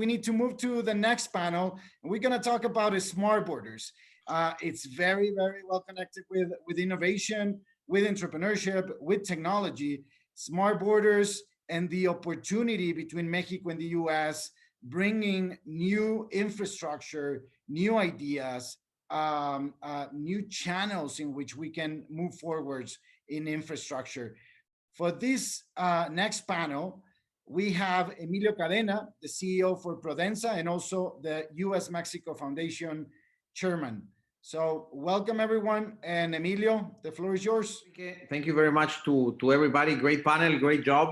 we need to move to the next panel. We're going to talk about smart borders. It's very, very well connected with innovation, with entrepreneurship, with technology, smart borders, and the opportunity between Mexico and the US, bringing new infrastructure, new ideas, new channels in which we can move forwards in infrastructure. For this next panel, we have Emilio Cadena, the CEO for Prodensa, and also the US-Mexico Foundation Chairman. So welcome everyone, and Emilio, the floor is yours. Thank you very much to everybody. Great panel, great job.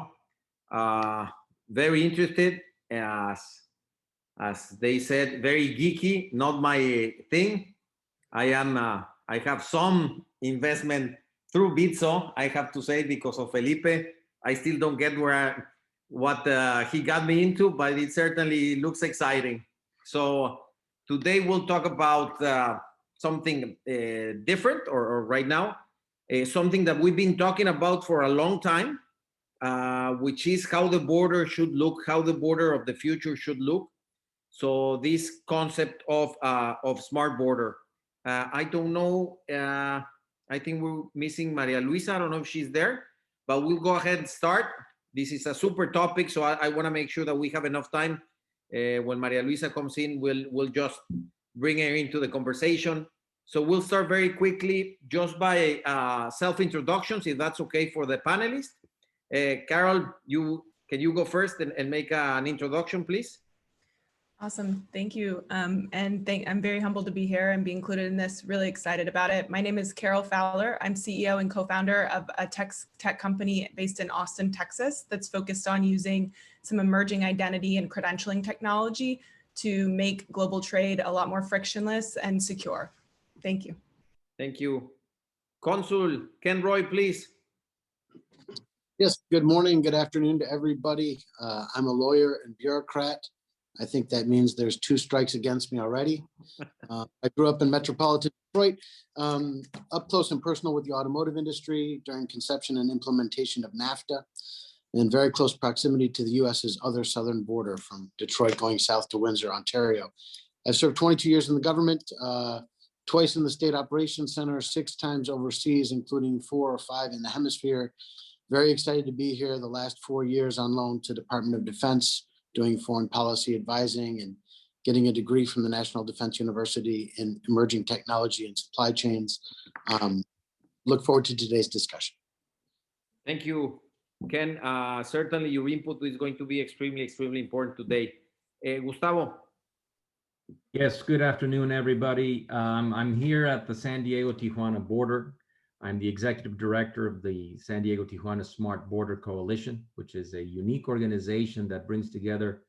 Very interested, as they said, very geeky, not my thing. I have some investment through Bitso, I have to say, because of Felipe. I still don't get what he got me into, but it certainly looks exciting. So today we'll talk about something different, or right now, something that we've been talking about for a long time, which is how the border should look, how the border of the future should look. So this concept of smart border. I don't know, I think we're missing Maria Luisa. I don't know if she's there, but we'll go ahead and start. This is a super topic, so I want to make sure that we have enough time. When Maria Luisa comes in, we'll just bring her into the conversation. So we'll start very quickly just by self-introductions, if that's okay for the panelists. Karyl, can you go first and make an introduction, please? Awesome, thank you. I'm very humbled to be here and be included in this, really excited about it. My name is Karyl Fowler. I'm CEO and co-founder of a tech company based in Austin, Texas, that's focused on using some emerging identity and credentialing technology to make global trade a lot more frictionless and secure. Thank you. Thank you. Consul Ken Roy, please. Yes, good morning, good afternoon to everybody. I'm a lawyer and bureaucrat. I think that means there's 2 strikes against me already. I grew up in metropolitan Detroit, up close and personal with the automotive industry during conception and implementation of NAFTA, in very close proximity to the US's other southern border from Detroit going south to Windsor, Ontario. I've served 22 years in the government, twice in the State Operations Center, 6 times overseas, including 4 or 5 in the hemisphere. Very excited to be here the last 4 years on loan to Department of Defense, doing foreign policy advising and getting a degree from the National Defense University in emerging technology and supply chains. Look forward to today's discussion. Thank you, Ken. Certainly your input is going to be extremely, extremely important today. Gustavo. Yes, good afternoon, everybody. I'm here at the San Diego-Tijuana border. I'm the executive director of the San Diego-Tijuana Smart Border Coalition, which is a unique organization that brings together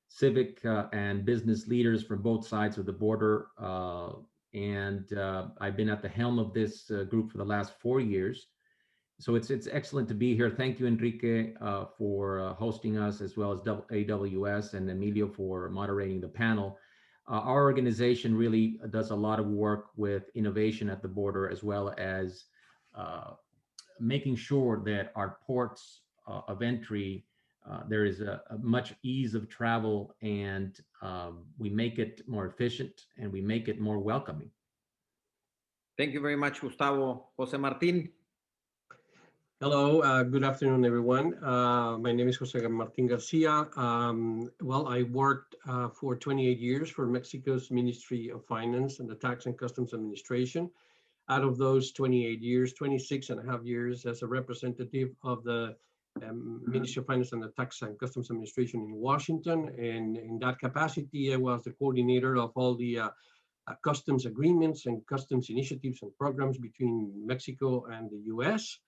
civic and business leaders from both sides of the border. I've been at the helm of this group for the last 4 years. So it's excellent to be here. Thank you, Enrique, for hosting us, as well as AWS and Emilio for moderating the panel. Our organization really does a lot of work with innovation at the border, as well as making sure that our ports of entry, there is a much ease of travel, and we make it more efficient and we make it more welcoming. Thank you very much, Gustavo. Jose Martin. Hello, good afternoon, everyone. My name is Jose Martin Garcia. Well, I worked for 28 years for Mexico's Ministry of Finance and the Tax and Customs Administration. Out of those 28 years, 26 and a half years as a representative of the Ministry of Finance and the Tax and Customs Administration in Washington. And in that capacity, I was the coordinator of all the customs agreements and customs initiatives and programs between Mexico and the US.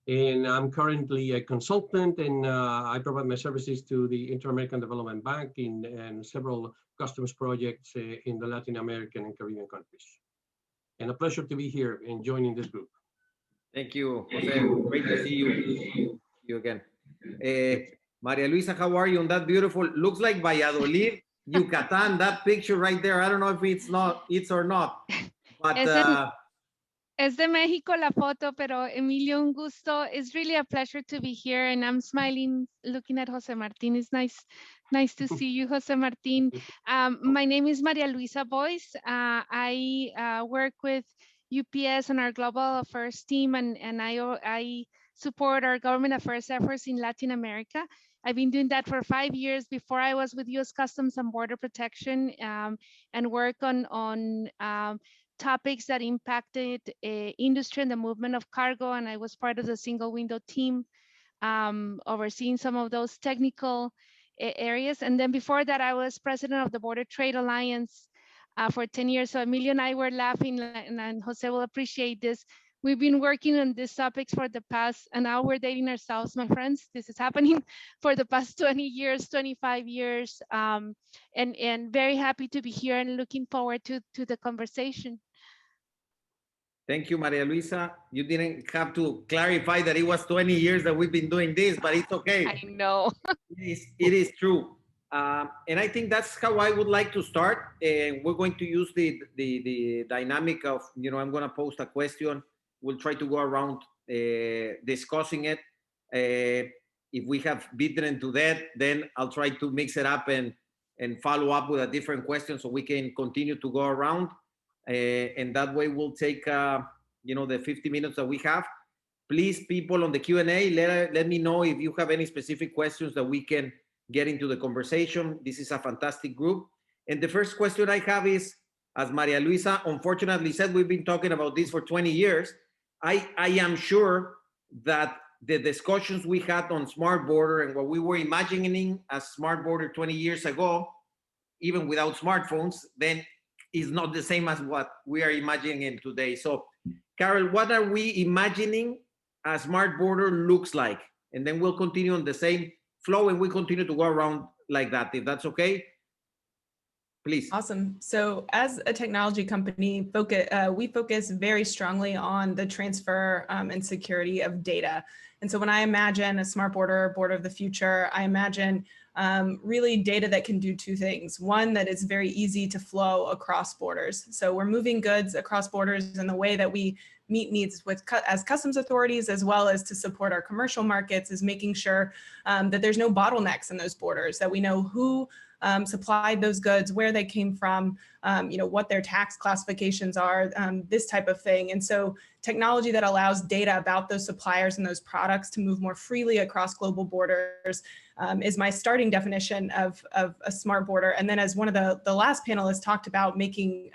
And I'm currently a consultant, and I provide my services to the Inter-American Development Bank and several customs projects in the Latin American and Caribbean countries. And a pleasure to be here and joining this group. Thank you, Jose. Great to see you again. Maria Luisa, how are you on that beautiful, looks like Valladolid, Yucatan, that picture right there. I don't know if it's or not, but Es de México la foto, pero Emilio, un gusto. It's really a pleasure to be here, and I'm smiling, looking at Jose Martin. It's nice Nice to see you, Jose Martin. My name is Maria Luisa Boyce. I work with UPS on our global affairs team, and I support our government affairs efforts in Latin America. I've been doing that for 5 years. Before, I was with U.S. Customs and Border Protection and work on topics that impacted industry and the movement of cargo, and I was part of the single window team overseeing some of those technical areas. And then before that, I was president of the Border Trade Alliance for 10 years. So Emilio and I were laughing, and Jose will appreciate this. We've been working on these topics for the past, and now we're dating ourselves, my friends. This is happening for the past 20 years, 25 years, and very happy to be here and looking forward to the conversation. Thank you, Maria Luisa. You didn't have to clarify that it was 20 years that we've been doing this, but it's okay. I know. It is true. And I think that's how I would like to start. And we're going to use the dynamic of, I'm going to post a question. We'll try to go around discussing it. If we have beaten to that, then I'll try to mix it up and follow up with a different question so we can continue to go around. And that way we'll take, the 50 minutes that we have. Please, people on the Q&A, let me know if you have any specific questions that we can get into the conversation. This is a fantastic group. And the first question I have is, as Maria Luisa unfortunately said, we've been talking about this for 20 years. I am sure that the discussions we had on Smart Border and what we were imagining as Smart Border 20 years ago, even without smartphones, then is not the same as what we are imagining today. So, Karyl, what are we imagining a Smart Border looks like? And then we'll continue on the same flow and we continue to go around like that, if that's okay. Please. Awesome. So as a technology company, we focus very strongly on the transfer and security of data. And so when I imagine a smart border of the future, I imagine really data that can do two things. One, that is very easy to flow across borders. So we're moving goods across borders in the way that we meet needs as customs authorities, as well as to support our commercial markets, is making sure that there's no bottlenecks in those borders, that we know who supplied those goods, where they came from, what their tax classifications are, this type of thing. And so technology that allows data about those suppliers and those products to move more freely across global borders is my starting definition of a smart border. And then, as one of the last panelists talked about, making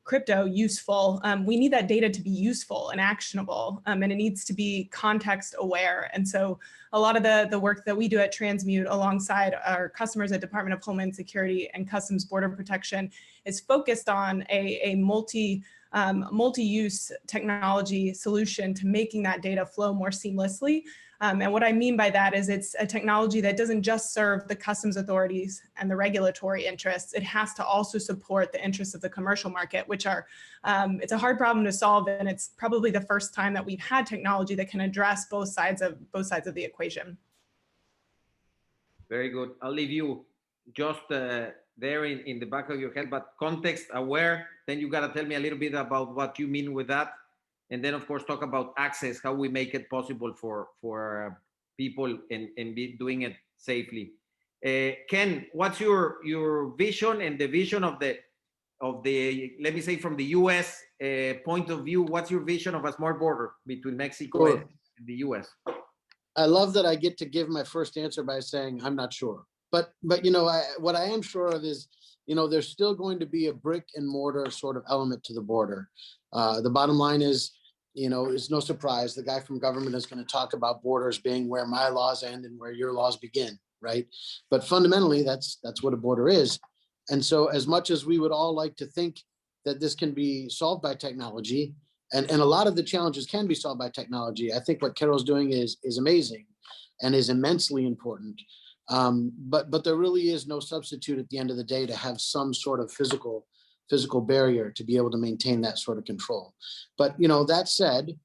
crypto useful, we need that data to be useful and actionable, and it needs to be context aware. And so a lot of the work that we do at Transmute alongside our customers at Department of Homeland Security and Customs Border Protection is focused on a multi-use technology solution to making that data flow more seamlessly. And what I mean by that is it's a technology that doesn't just serve the customs authorities and the regulatory interests. It has to also support the interests of the commercial market, which are, it's a hard problem to solve. And it's probably the first time that we've had technology that can address both sides of the equation. Very good. I'll leave you just there in the back of your head, but context aware. Then you got to tell me a little bit about what you mean with that. And then, of course, talk about access, how we make it possible for people and be doing it safely. Ken, what's your vision and the vision of the let me say from the U.S. Point of view? What's your vision of a smart border between Mexico and the U.S.? I love that I get to give my first answer by saying I'm not sure. But what I am sure of is, there's still going to be a brick and mortar sort of element to the border. The bottom line is, it's no surprise the guy from government is going to talk about borders being where my laws end and where your laws begin, right? But fundamentally, that's what a border is. And so as much as we would all like to think that this can be solved by technology, and a lot of the challenges can be solved by technology, I think what Karyl's doing is amazing and is immensely important. But there really is no substitute at the end of the day to have some sort of physical barrier to be able to maintain that sort of control. But that said,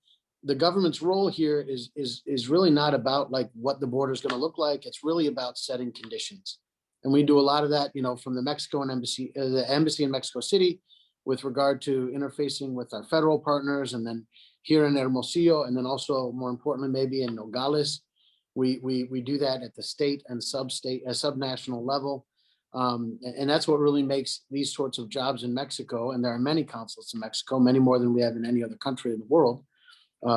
the government's role here is really not about like what the border is going to look like. It's really about setting conditions, and we do a lot of that, from the Mexican embassy, the embassy in Mexico City, with regard to interfacing with our federal partners, and then here in Hermosillo, and then also more importantly maybe in Nogales, We do that at the state and subnational level. And that's what really makes these sorts of jobs in Mexico, and there are many consulates in Mexico, many more than we have in any other country in the world,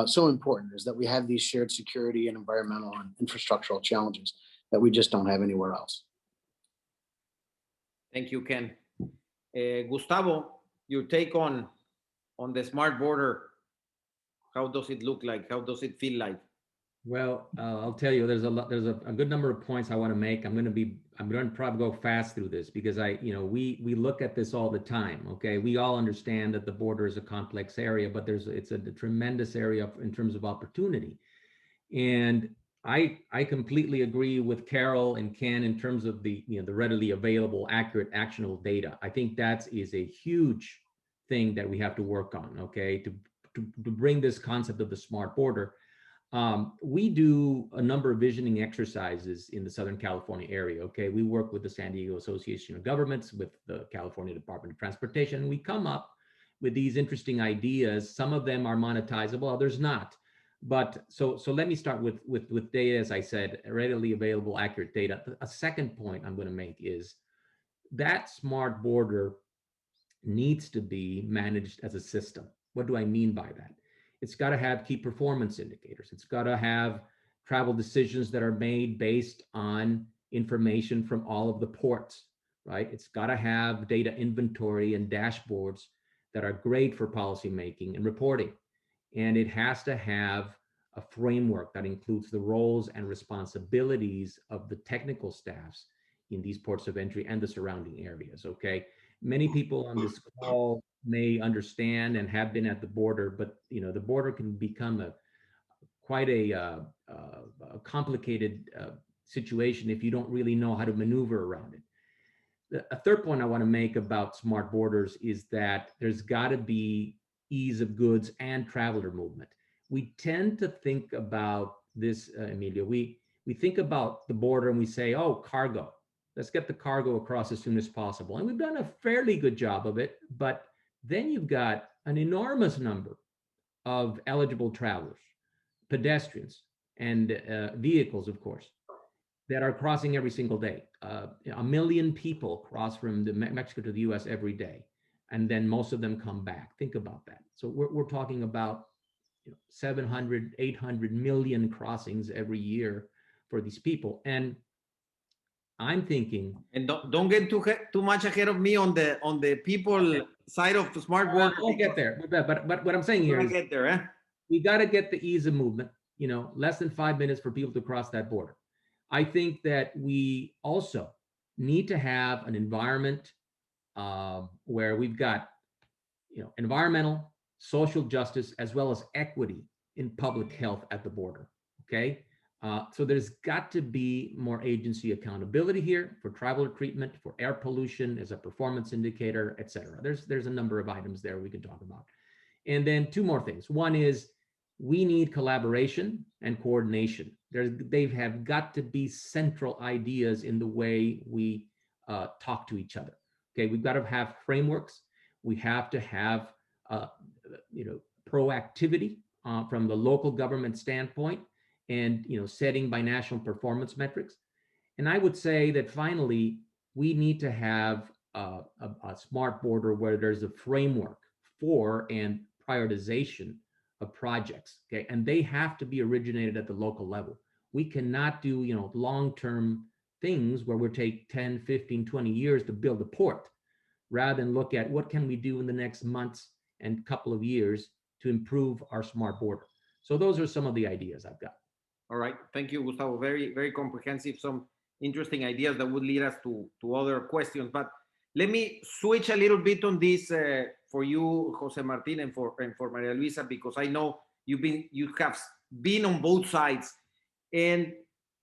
so important, is that we have these shared security and environmental and infrastructural challenges that we just don't have anywhere else. Thank you, Ken. Gustavo, your take on the smart border. How does it look like? How does it feel like? Well, I'll tell you, there's a good number of points I want to make. I'm going to probably go fast through this because we look at this all the time. Okay, we all understand that the border is a complex area, but it's a tremendous area in terms of opportunity. And I completely agree with Karyl and Ken in terms of the readily available, accurate, actionable data. I think that is a huge thing that we have to work on. Okay, to bring this concept of the smart border. We do a number of visioning exercises in the Southern California area. Okay, we work with the San Diego Association of Governments, with the California Department of Transportation. We come up with these interesting ideas. Some of them are monetizable, others not. But so let me start with data, as I said, readily available, accurate data. A second point I'm going to make is that smart border needs to be managed as a system. What do I mean by that? It's got to have key performance indicators. It's got to have travel decisions that are made based on information from all of the ports, right? It's got to have data inventory and dashboards that are great for policymaking and reporting. And it has to have a framework that includes the roles and responsibilities of the technical staffs in these ports of entry and the surrounding areas, okay? Many people on this call may understand and have been at the border, but the border can become quite a complicated situation if you don't really know how to maneuver around it. A third point I want to make about smart borders is that there's got to be ease of goods and traveler movement. We tend to think about this, Emilio. We think about the border and we say, oh, cargo. Let's get the cargo across as soon as possible. And we've done a fairly good job of it, but then you've got an enormous number of eligible travelers, pedestrians, and vehicles, of course, that are crossing every single day. 1 million people cross from Mexico to the US every day, and then most of them come back. Think about that. So we're talking about 700, 800 million crossings every year for these people. And I'm thinking, and don't get too much ahead of me on the people side of the smart border. I'll get there, but what I'm saying here is get there, eh? We got to get the ease of movement. Less than 5 minutes for people to cross that border. I think that we also need to have an environment where we've got environmental, social justice, as well as equity in public health at the border. Okay. So there's got to be more agency accountability here for traveler treatment, for air pollution as a performance indicator, et cetera. There's a number of items there we can talk about. And then two more things. One is we need collaboration and coordination. They have got to be central ideas in the way we talk to each other. Okay, we've got to have frameworks. We have to have proactivity from the local government standpoint, and setting by national performance metrics. And I would say that finally, we need to have a smart border where there's a framework for and prioritization of projects, okay? And they have to be originated at the local level. We cannot do long-term things where we take 10, 15, 20 years to build a port, rather than look at what can we do in the next months and couple of years to improve our smart border. So those are some of the ideas I've got. All right, thank you, Gustavo. Very, very comprehensive. Some interesting ideas that would lead us to other questions. But let me switch a little bit on this for you, Jose Martin, and for Maria Luisa, because I know you have been on both sides, and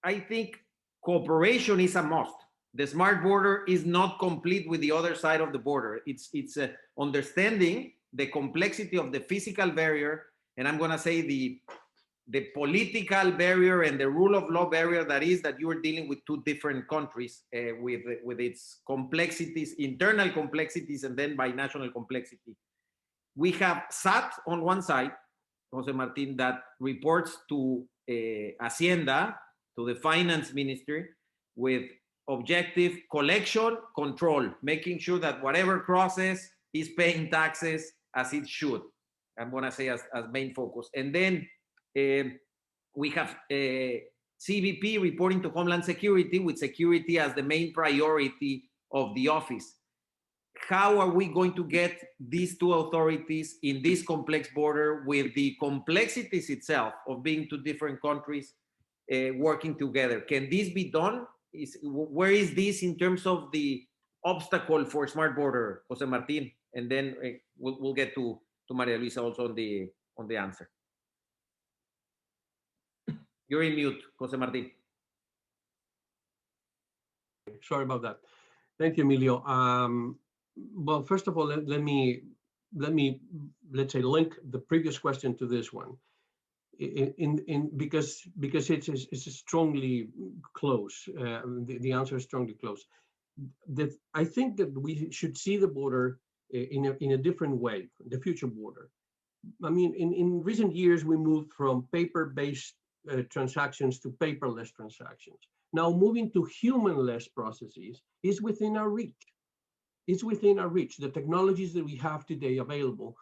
I think cooperation is a must. The smart border is not complete with the other side of the border. It's understanding the complexity of the physical barrier, and I'm going to say the political barrier and the rule of law barrier that you are dealing with two different countries with its complexities, internal complexities, and then binational complexity. We have SAT on one side, Jose Martin, that reports to Hacienda, to the finance ministry with objective collection control, making sure that whatever crosses is paying taxes as it should. I'm going to say as main focus. And then we have CBP reporting to Homeland Security with security as the main priority of the office. How are we going to get these two authorities in this complex border with the complexities itself of being two different countries working together? Can this be done? Where is this in terms of the obstacle for smart border, Jose Martin? And then we'll get to Maria Luisa also on the answer. You're in mute, Jose Martin. Sorry about that. Thank you, Emilio. Well, first of all, let me let's say link the previous question to this one, because it's strongly close. The answer is strongly close. I think that we should see the border in a different way, the future border. I mean, in recent years, we moved from paper-based transactions to paperless transactions. Now, moving to human-less processes is within our reach. It's within our reach. The technologies that we have today available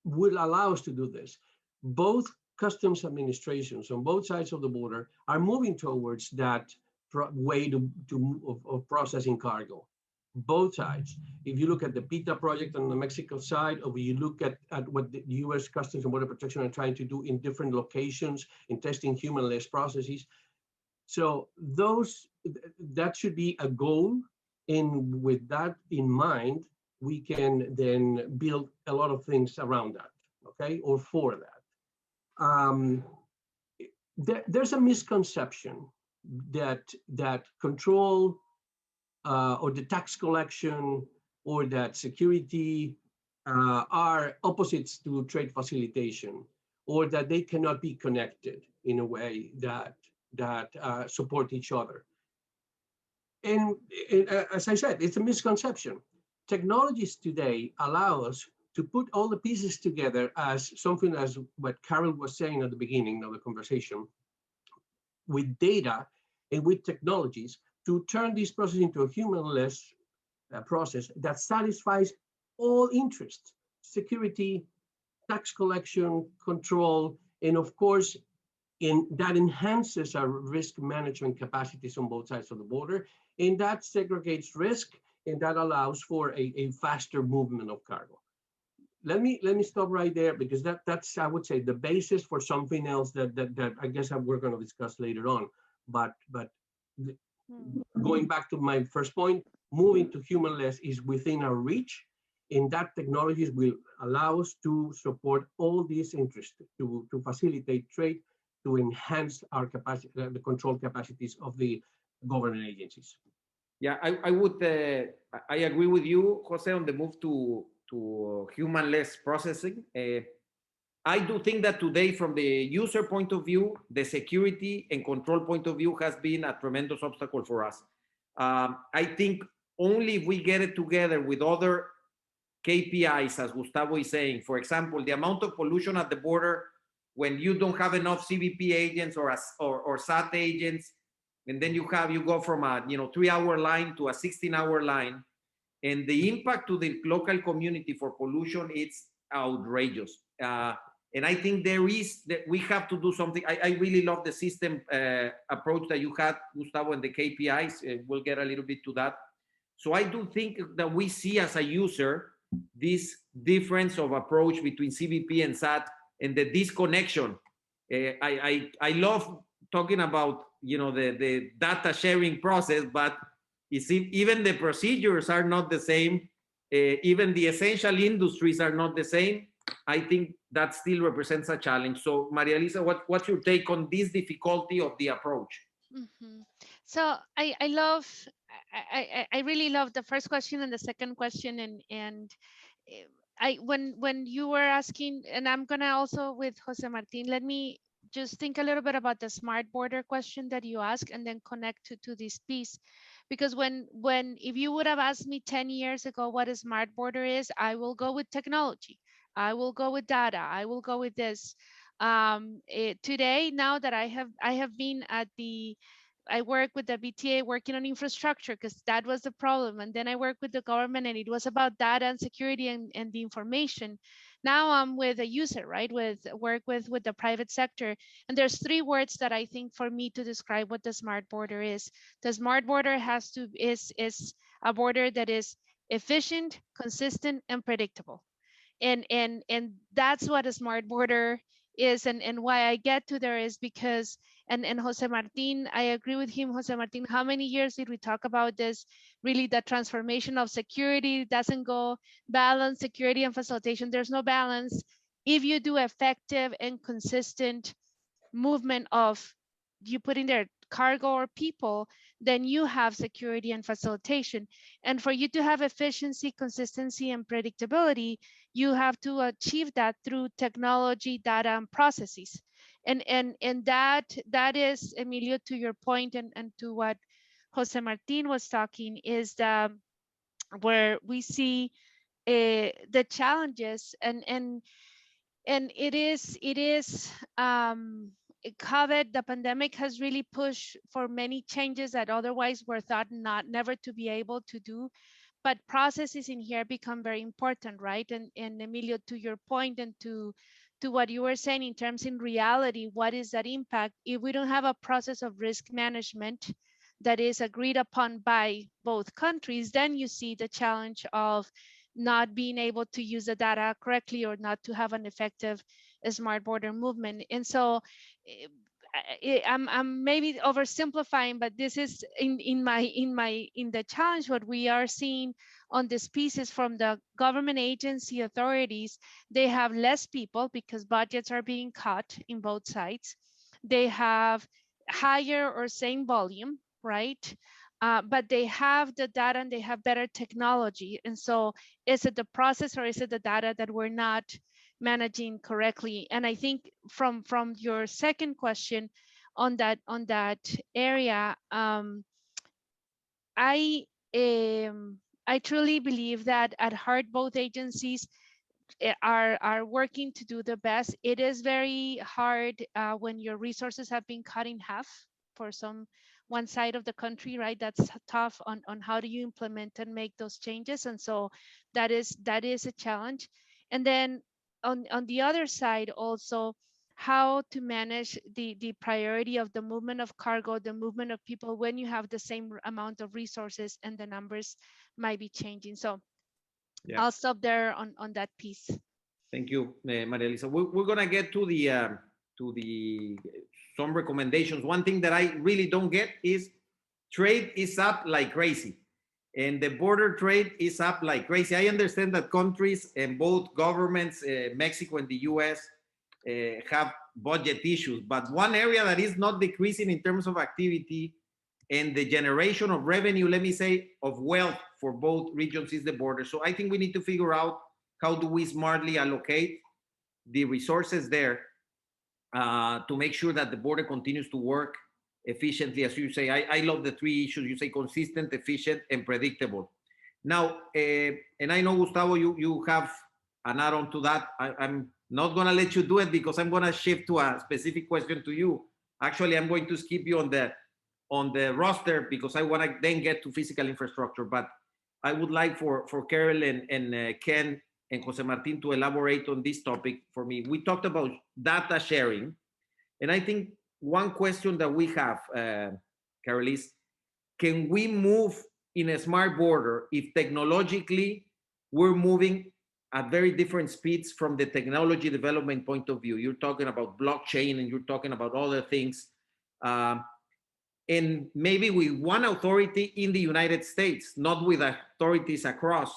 will allow us to do this. Both customs administrations on both sides of the border are moving towards that way of processing cargo. Both sides. If you look at the PITA project on the Mexico side, or you look at what the U.S. Customs and Border Protection are trying to do in different locations in testing human-less processes. So that should be a goal. And with that in mind, we can then build a lot of things around that, okay, or for that. There's a misconception that control or the tax collection or that security are opposites to trade facilitation, or that they cannot be connected in a way that support each other. And as I said, it's a misconception. Technologies today allow us to put all the pieces together as something as what Karyl was saying at the beginning of the conversation, with data and with technologies to turn this process into a human-less process that satisfies all interests: security, tax collection, control, and of course, that enhances our risk management capacities on both sides of the border, and that segregates risk, and that allows for a faster movement of cargo. Let me stop right there, because that's, I would say, the basis for something else that I guess we're going to discuss later on. But going back to my first point, moving to human-less is within our reach, and that technologies will allow us to support all these interests, to facilitate trade, to enhance our capacity, the control capacities of the government agencies. Yeah, I agree with you, Jose, on the move to human-less processing. I do think that today, from the user point of view, the security and control point of view has been a tremendous obstacle for us. I think only if we get it together with other KPIs, as Gustavo is saying, for example, the amount of pollution at the border when you don't have enough CBP agents or SAT agents, and then you go from a 3-hour line to a 16-hour line, and the impact to the local community for pollution, it's outrageous. And I think we have to do something. I really love the system approach that you had, Gustavo, and the KPIs. We'll get a little bit to that. So I do think that we see as a user this difference of approach between CBP and SAT and the disconnection. I love talking about the data sharing process, but even the procedures are not the same. Even the essential industries are not the same. I think that still represents a challenge. So, Maria Luisa, what's your take on this difficulty of the approach? Mm-hmm. So I really love the first question and the second question, and when you were asking, and I'm gonna also with Jose Martin, let me just think a little bit about the smart border question that you asked, and then connect to this piece. Because if you would have asked me 10 years ago what a smart border is, I will go with technology. I will go with data. I will go with this. Today, now that I have been at I work with the BTA working on infrastructure because that was the problem. And then I work with the government and it was about data and security and the information. Now I'm with a user, right? Work with the private sector. And there's 3 words that I think for me to describe what the smart border is. The smart border is a border that is efficient, consistent, and predictable. And that's what a smart border is, and why I get to there is because and Jose Martin, I agree with him. Jose Martin, how many years did we talk about this? Really, the transformation of security doesn't go balance, security and facilitation. There's no balance if you do effective and consistent movement of, you put in there cargo or people, then you have security and facilitation. And for you to have efficiency, consistency, and predictability, you have to achieve that through technology, data, and processes. And that is, Emilio, to your point, and to what Jose Martin was talking, is where we see the challenges, and it is COVID, the pandemic has really pushed for many changes that otherwise were thought never to be able to do. But processes in here become very important, right? And Emilio, to your point, and to what you were saying in terms, in reality, what is that impact? If we don't have a process of risk management that is agreed upon by both countries, then you see the challenge of not being able to use the data correctly, or not to have an effective smart border movement. And so I'm maybe oversimplifying, but this is in the challenge. What we are seeing on this piece is from the government agency authorities, they have less people because budgets are being cut in both sides. They have higher or same volume, right? But they have the data and they have better technology. And so is it the process or is it the data that we're not managing correctly? And I think from your second question on that area, I truly believe that at heart, both agencies are working to do the best. It is very hard when your resources have been cut in half for one side of the country, right? That's tough on how do you implement and make those changes. And so that is a challenge. And then on the other side also, how to manage the priority of the movement of cargo, the movement of people, when you have the same amount of resources and the numbers might be changing. So yeah. I'll stop there on that piece. Thank you, Maria Elisa. We're gonna get to the some recommendations. One thing that I really don't get is trade is up like crazy, and the border trade is up like crazy. I understand that countries and both governments, Mexico and the US, have budget issues, but one area that is not decreasing in terms of activity and the generation of revenue, let me say, of wealth for both regions is the border. So I think we need to figure out how do we smartly allocate the resources there to make sure that the border continues to work efficiently. As you say, I love the 3 issues. You say consistent, efficient, and predictable. Now, and I know, Gustavo, you have an add-on to that. I'm not gonna let you do it because I'm gonna shift to a specific question to you. Actually, I'm going to skip you on the roster because I want to then get to physical infrastructure. But I would like for Karyl and Ken and Jose Martin to elaborate on this topic for me. We talked about data sharing, and I think one question that we have, Karyl, is can we move in a smart border if technologically we're moving at very different speeds from the technology development point of view? You're talking about blockchain and you're talking about other things. And maybe with one authority in the United States, not with authorities across.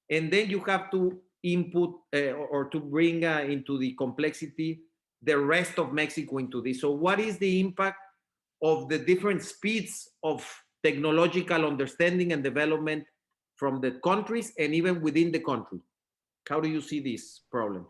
And then you have to input or to bring into the complexity the rest of Mexico into this. So what is the impact of the different speeds of technological understanding and development from the countries and even within the country? How do you see this problem?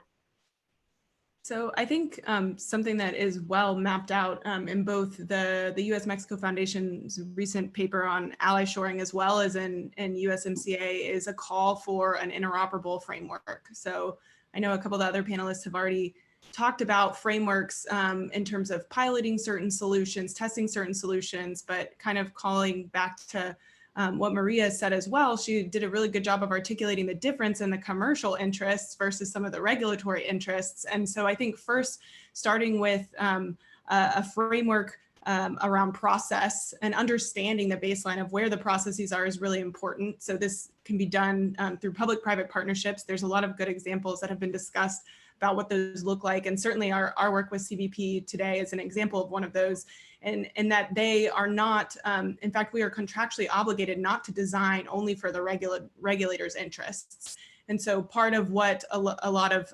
So I think something that is well mapped out in both the US-Mexico Foundation's recent paper on ally shoring as well as in USMCA is a call for an interoperable framework. So I know a couple of the other panelists have already talked about frameworks in terms of piloting certain solutions, testing certain solutions, but kind of calling back to what Maria said as well. She did a really good job of articulating the difference in the commercial interests versus some of the regulatory interests. And so I think first starting with a framework around process and understanding the baseline of where the processes are is really important. So this can be done through public-private partnerships. There's a lot of good examples that have been discussed about what those look like. And certainly our work with CBP today is an example of one of those, and that they are not, in fact, we are contractually obligated not to design only for the regulators' interests. And so part of what a lot of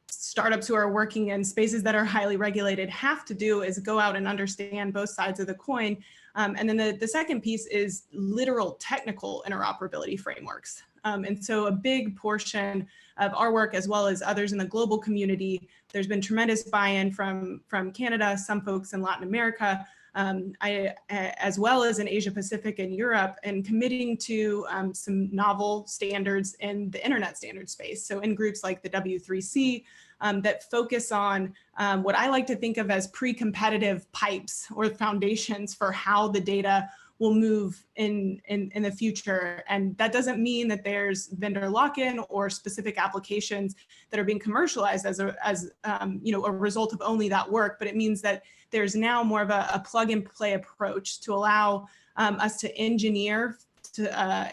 startups who are working in spaces that are highly regulated have to do is go out and understand both sides of the coin. And then the second piece is literal technical interoperability frameworks. And so a big portion of our work, as well as others in the global community, there's been tremendous buy-in from Canada, some folks in Latin America, as well as in Asia Pacific and Europe, and committing to some novel standards in the internet standard space. So in groups like the W3C that focus on what I like to think of as pre-competitive pipes or foundations for how the data will move in the future. And that doesn't mean that there's vendor lock-in or specific applications that are being commercialized as a result of only that work, but it means that there's now more of a plug and play approach to allow us to engineer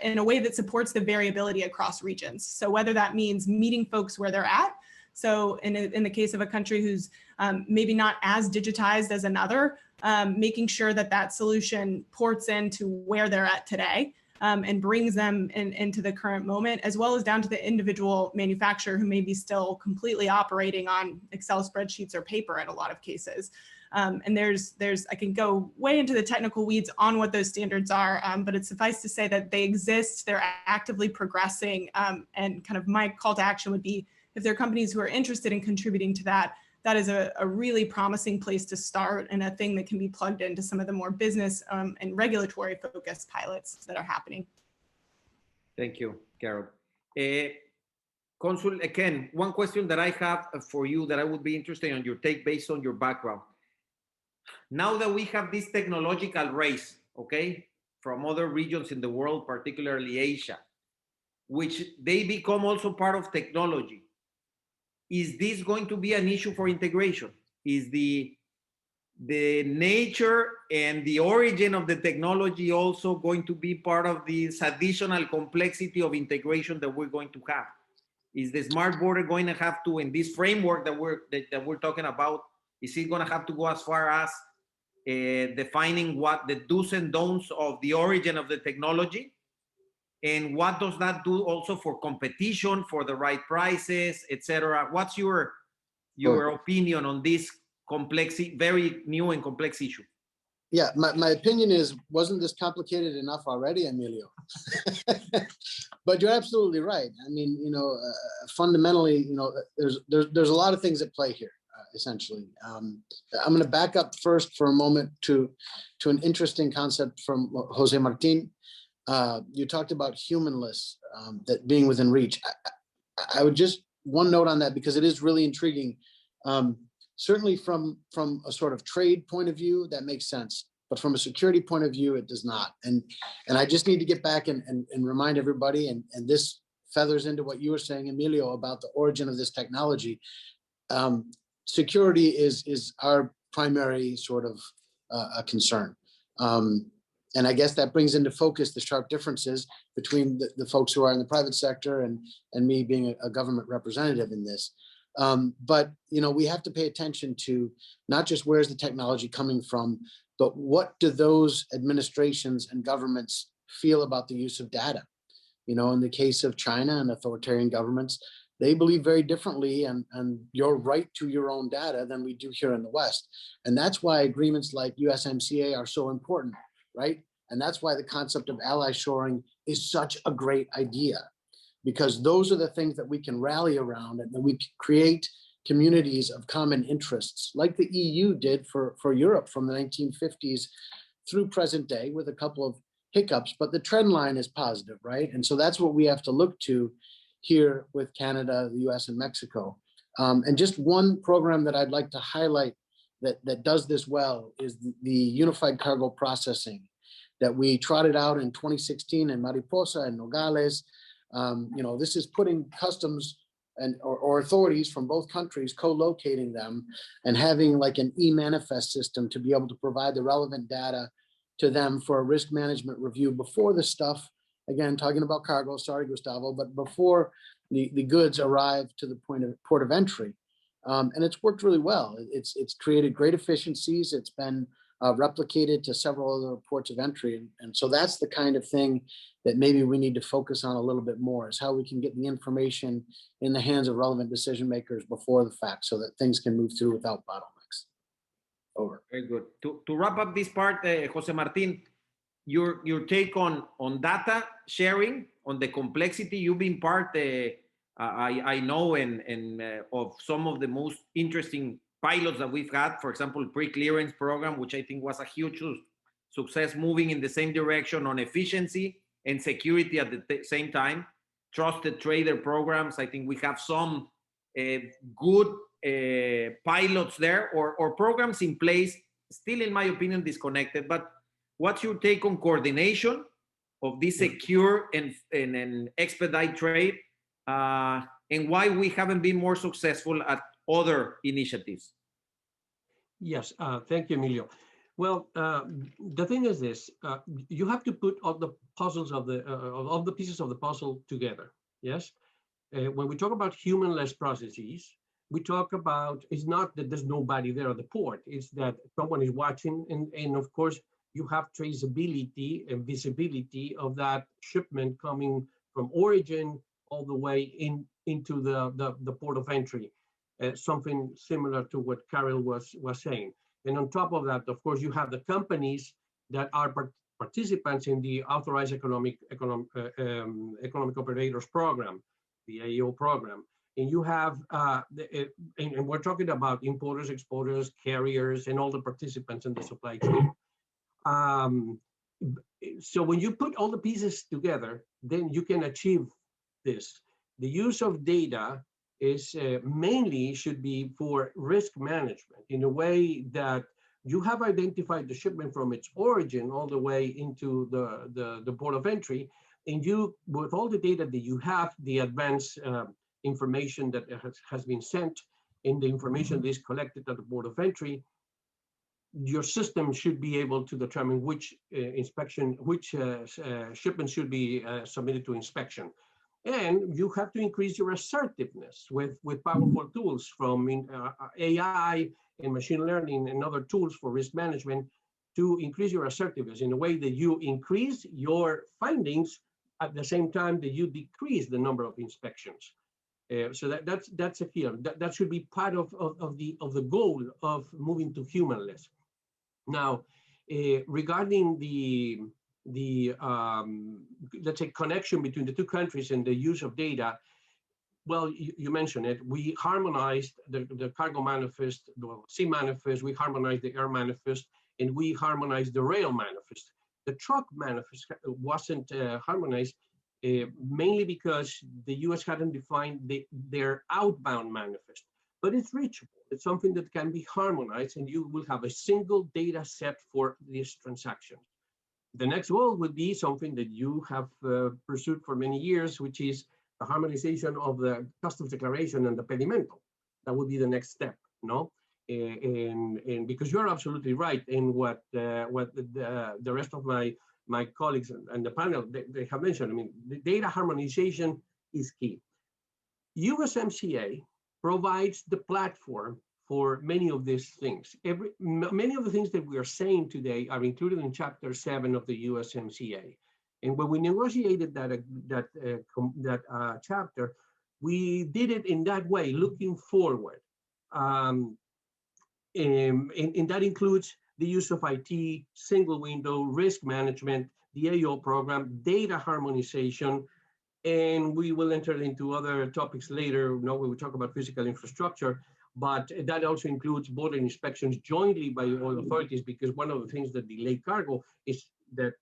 in a way that supports the variability across regions. So whether that means meeting folks where they're at, so in the case of a country who's maybe not as digitized as another, making sure that that solution ports into where they're at today and brings them into the current moment, as well as down to the individual manufacturer who may be still completely operating on Excel spreadsheets or paper in a lot of cases. And I can go way into the technical weeds on what those standards are, but it's suffice to say that they exist, they're actively progressing, and kind of my call to action would be, if there are companies who are interested in contributing to that, that is a really promising place to start, and a thing that can be plugged into some of the more business and regulatory focused pilots that are happening. Thank you, Karyl. Consul, again, one question that I have for you that I would be interested in your take based on your background. Now that we have this technological race, okay, from other regions in the world, particularly Asia, which they become also part of technology, is this going to be an issue for integration? Is the nature and the origin of the technology also going to be part of this additional complexity of integration that we're going to have? Is the smart border going to have to, in this framework that we're talking about, is it going to have to go as far as defining what the do's and don'ts of the origin of the technology? And what does that do also for competition, for the right prices, etc.? What's your opinion on this complex, very new and complex issue? Yeah, my opinion is, wasn't this complicated enough already, Emilio? But you're absolutely right. I mean, fundamentally, there's a lot of things at play here, essentially. I'm going to back up first for a moment to an interesting concept from Jose Martin. You talked about humanless, that being within reach. I would just one note on that, because it is really intriguing. Certainly from a sort of trade point of view, that makes sense. But from a security point of view, it does not. And I just need to get back and remind everybody, and this feathers into what you were saying, Emilio, about the origin of this technology. Security is our primary sort of concern. And I guess that brings into focus the sharp differences between the folks who are in the private sector and me being a government representative in this. But, we have to pay attention to not just where's the technology coming from, but what do those administrations and governments feel about the use of data? In the case of China and authoritarian governments, they believe very differently and your right to your own data than we do here in the West. And that's why agreements like USMCA are so important, right? And that's why the concept of ally shoring is such a great idea, because those are the things that we can rally around, and that we create communities of common interests, like the EU did for Europe from the 1950s through present day, with a couple of hiccups, but the trend line is positive, right? And so that's what we have to look to here with Canada, the US, and Mexico. And just one program that I'd like to highlight that does this well is the Unified Cargo Processing that we trotted out in 2016 in Mariposa and Nogales. This is putting customs or authorities from both countries, co-locating them and having like an e-manifest system to be able to provide the relevant data to them for a risk management review before the stuff, again, talking about cargo, sorry, Gustavo, but before the goods arrive to the port of entry. And it's worked really well. It's created great efficiencies. It's been replicated to several other ports of entry. And so that's the kind of thing that maybe we need to focus on a little bit more, is how we can get the information in the hands of relevant decision makers before the fact so that things can move through without bottlenecks. Over. Very good. To wrap up this part, Jose Martin, your take on data sharing, on the complexity. You've been part, I know, of some of the most interesting pilots that we've had. For example, pre-clearance program, which I think was a huge success, moving in the same direction on efficiency and security at the same time. Trusted trader programs. I think we have some good pilots there or programs in place, still in my opinion disconnected. But what's your take on coordination of this secure and expedite trade, and why we haven't been more successful at other initiatives? Yes, thank you, Emilio. Well, the thing is this: you have to put all the puzzles of the pieces of the puzzle together. Yes, when we talk about human-less processes, we talk about, it's not that there's nobody there at the port; it's that someone is watching, and of course you have traceability and visibility of that shipment coming from origin all the way into the port of entry. Something similar to what Karyl was saying. And on top of that, of course, you have the companies that are participants in the Authorized Economic Operators Program, the AEO program. And you have, and we're talking about importers, exporters, carriers, and all the participants in the supply chain. So when you put all the pieces together, then you can achieve this. The use of data is mainly should be for risk management in a way that you have identified the shipment from its origin all the way into the port of entry, and you, with all the data that you have, the advanced information that has been sent and the information that is collected at the port of entry, your system should be able to determine which shipment should be submitted to inspection. And you have to increase your assertiveness with powerful tools from AI and machine learning and other tools for risk management to increase your assertiveness in a way that you increase your findings at the same time that you decrease the number of inspections. So that's a key. That should be part of the goal of moving to humanless. Now, regarding the let's say connection between the two countries and the use of data, well, you mentioned it. We harmonized the cargo manifest, the sea manifest, we harmonized the air manifest, and we harmonized the rail manifest. The truck manifest wasn't harmonized mainly because the US hadn't defined their outbound manifest, but it's reachable. It's something that can be harmonized, and you will have a single data set for these transactions. The next goal would be something that you have pursued for many years, which is the harmonization of the customs declaration and the pedimento. That would be the next step, no? And because you're absolutely right in what the rest of my colleagues and the panel, they have mentioned. I mean, the data harmonization is key. USMCA provides the platform for many of these things. Many of the things that we are saying today are included in Chapter 7 of the USMCA. And when we negotiated that chapter, we did it in that way, looking forward. And that includes the use of IT, single window, risk management, the AO program, data harmonization, and we will enter into other topics later, when we talk about physical infrastructure. But that also includes border inspections jointly by all authorities, because one of the things that delay cargo is that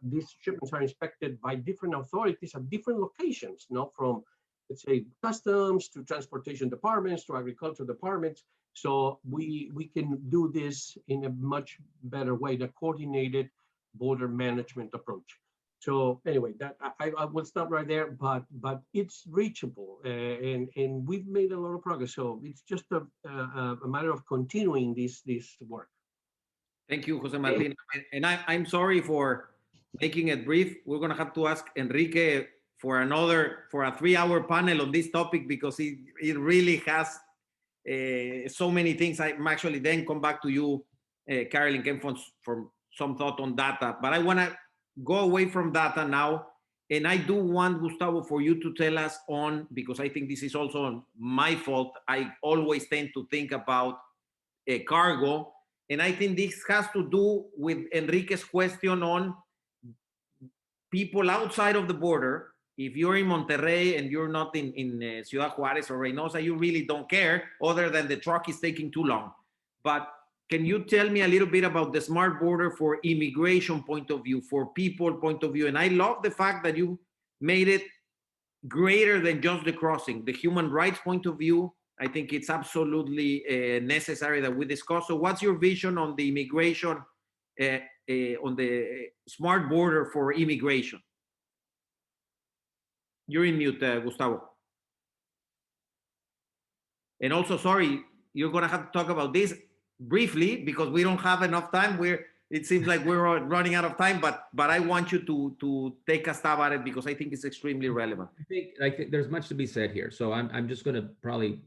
these shipments are inspected by different authorities at different locations, from let's say, customs, to transportation departments, to agriculture departments. So we can do this in a much better way, the coordinated border management approach. So anyway, that I will stop right there, but it's reachable, and we've made a lot of progress. So it's just a matter of continuing this work. Thank you, Jose Martin. And I'm sorry for making it brief. We're going to have to ask Enrique for a 3-hour panel on this topic, because it really has so many things. I'm actually then come back to you, Karyl and Ken, for some thought on data. But I want to go away from data now. And I do want, Gustavo, for you to tell us on, because I think this is also my fault. I always tend to think about cargo. And I think this has to do with Enrique's question on people outside of the border. If you're in Monterrey and you're not in Ciudad Juarez or Reynosa, you really don't care, other than the truck is taking too long. But can you tell me a little bit about the smart border for immigration point of view, for people point of view? And I love the fact that you made it greater than just the crossing, the human rights point of view. I think it's absolutely necessary that we discuss. So what's your vision on the immigration, on the smart border for immigration? You're in mute, Gustavo. And also, sorry, you're going to have to talk about this briefly, because we don't have enough time. It seems like we're running out of time, but I want you to take a stab at it, because I think it's extremely relevant. I think there's much to be said here. So I'm just going to probably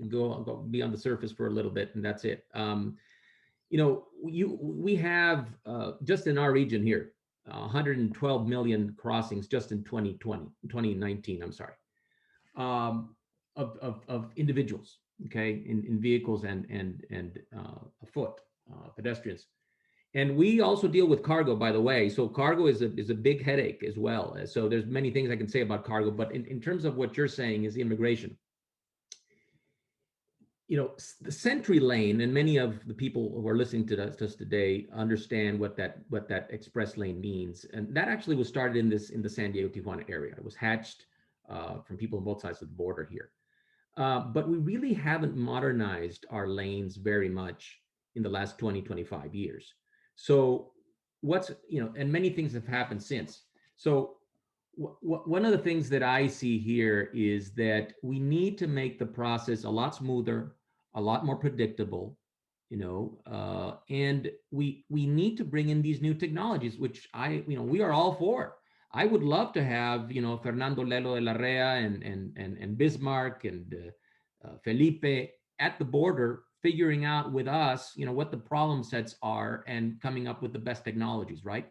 go be on the surface for a little bit, and that's it. You know, we have just in our region here 112 million crossings just in 2019. I'm sorry, of individuals, okay, in vehicles and afoot, pedestrians. And we also deal with cargo, by the way. So cargo is a big headache as well. So there's many things I can say about cargo, but in terms of what you're saying is immigration. You know, the Sentry Lane, and many of the people who are listening to us today understand what that express lane means. And that actually was started in the San Diego Tijuana area. It was hatched from people on both sides of the border here. But we really haven't modernized our lanes very much in the last 20, 25 years. So and many things have happened since. So one of the things that I see here is that we need to make the process a lot smoother, a lot more predictable, and we need to bring in these new technologies, which we are all for. I would love to have, Fernando Lelo de la Rea and Bismarck and Felipe at the border, figuring out with us, what the problem sets are and coming up with the best technologies, right?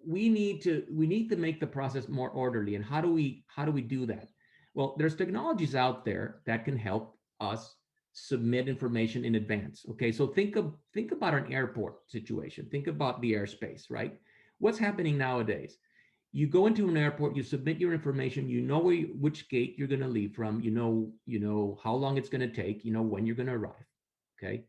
We need to make the process more orderly. And how do we do that? Well, there's technologies out there that can help us submit information in advance. Okay, so think about an airport situation. Think about the airspace, right? What's happening nowadays? You go into an airport, you submit your information, you know which gate you're going to leave from, you know how long it's going to take, when you're going to arrive. Okay,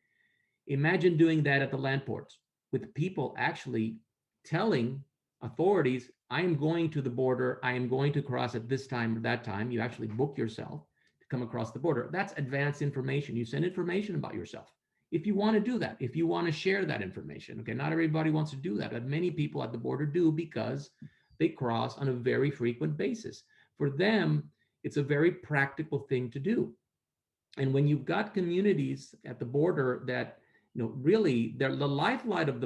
imagine doing that at the land ports, with people actually telling authorities, I am going to the border, I am going to cross at this time or that time. You actually book yourself to come across the border. That's advanced information. You send information about yourself. If you want to do that, if you want to share that information, okay, not everybody wants to do that, but many people at the border do, because they cross on a very frequent basis. For them, it's a very practical thing to do. And when you've got communities at the border that, really, they're the lifeblood of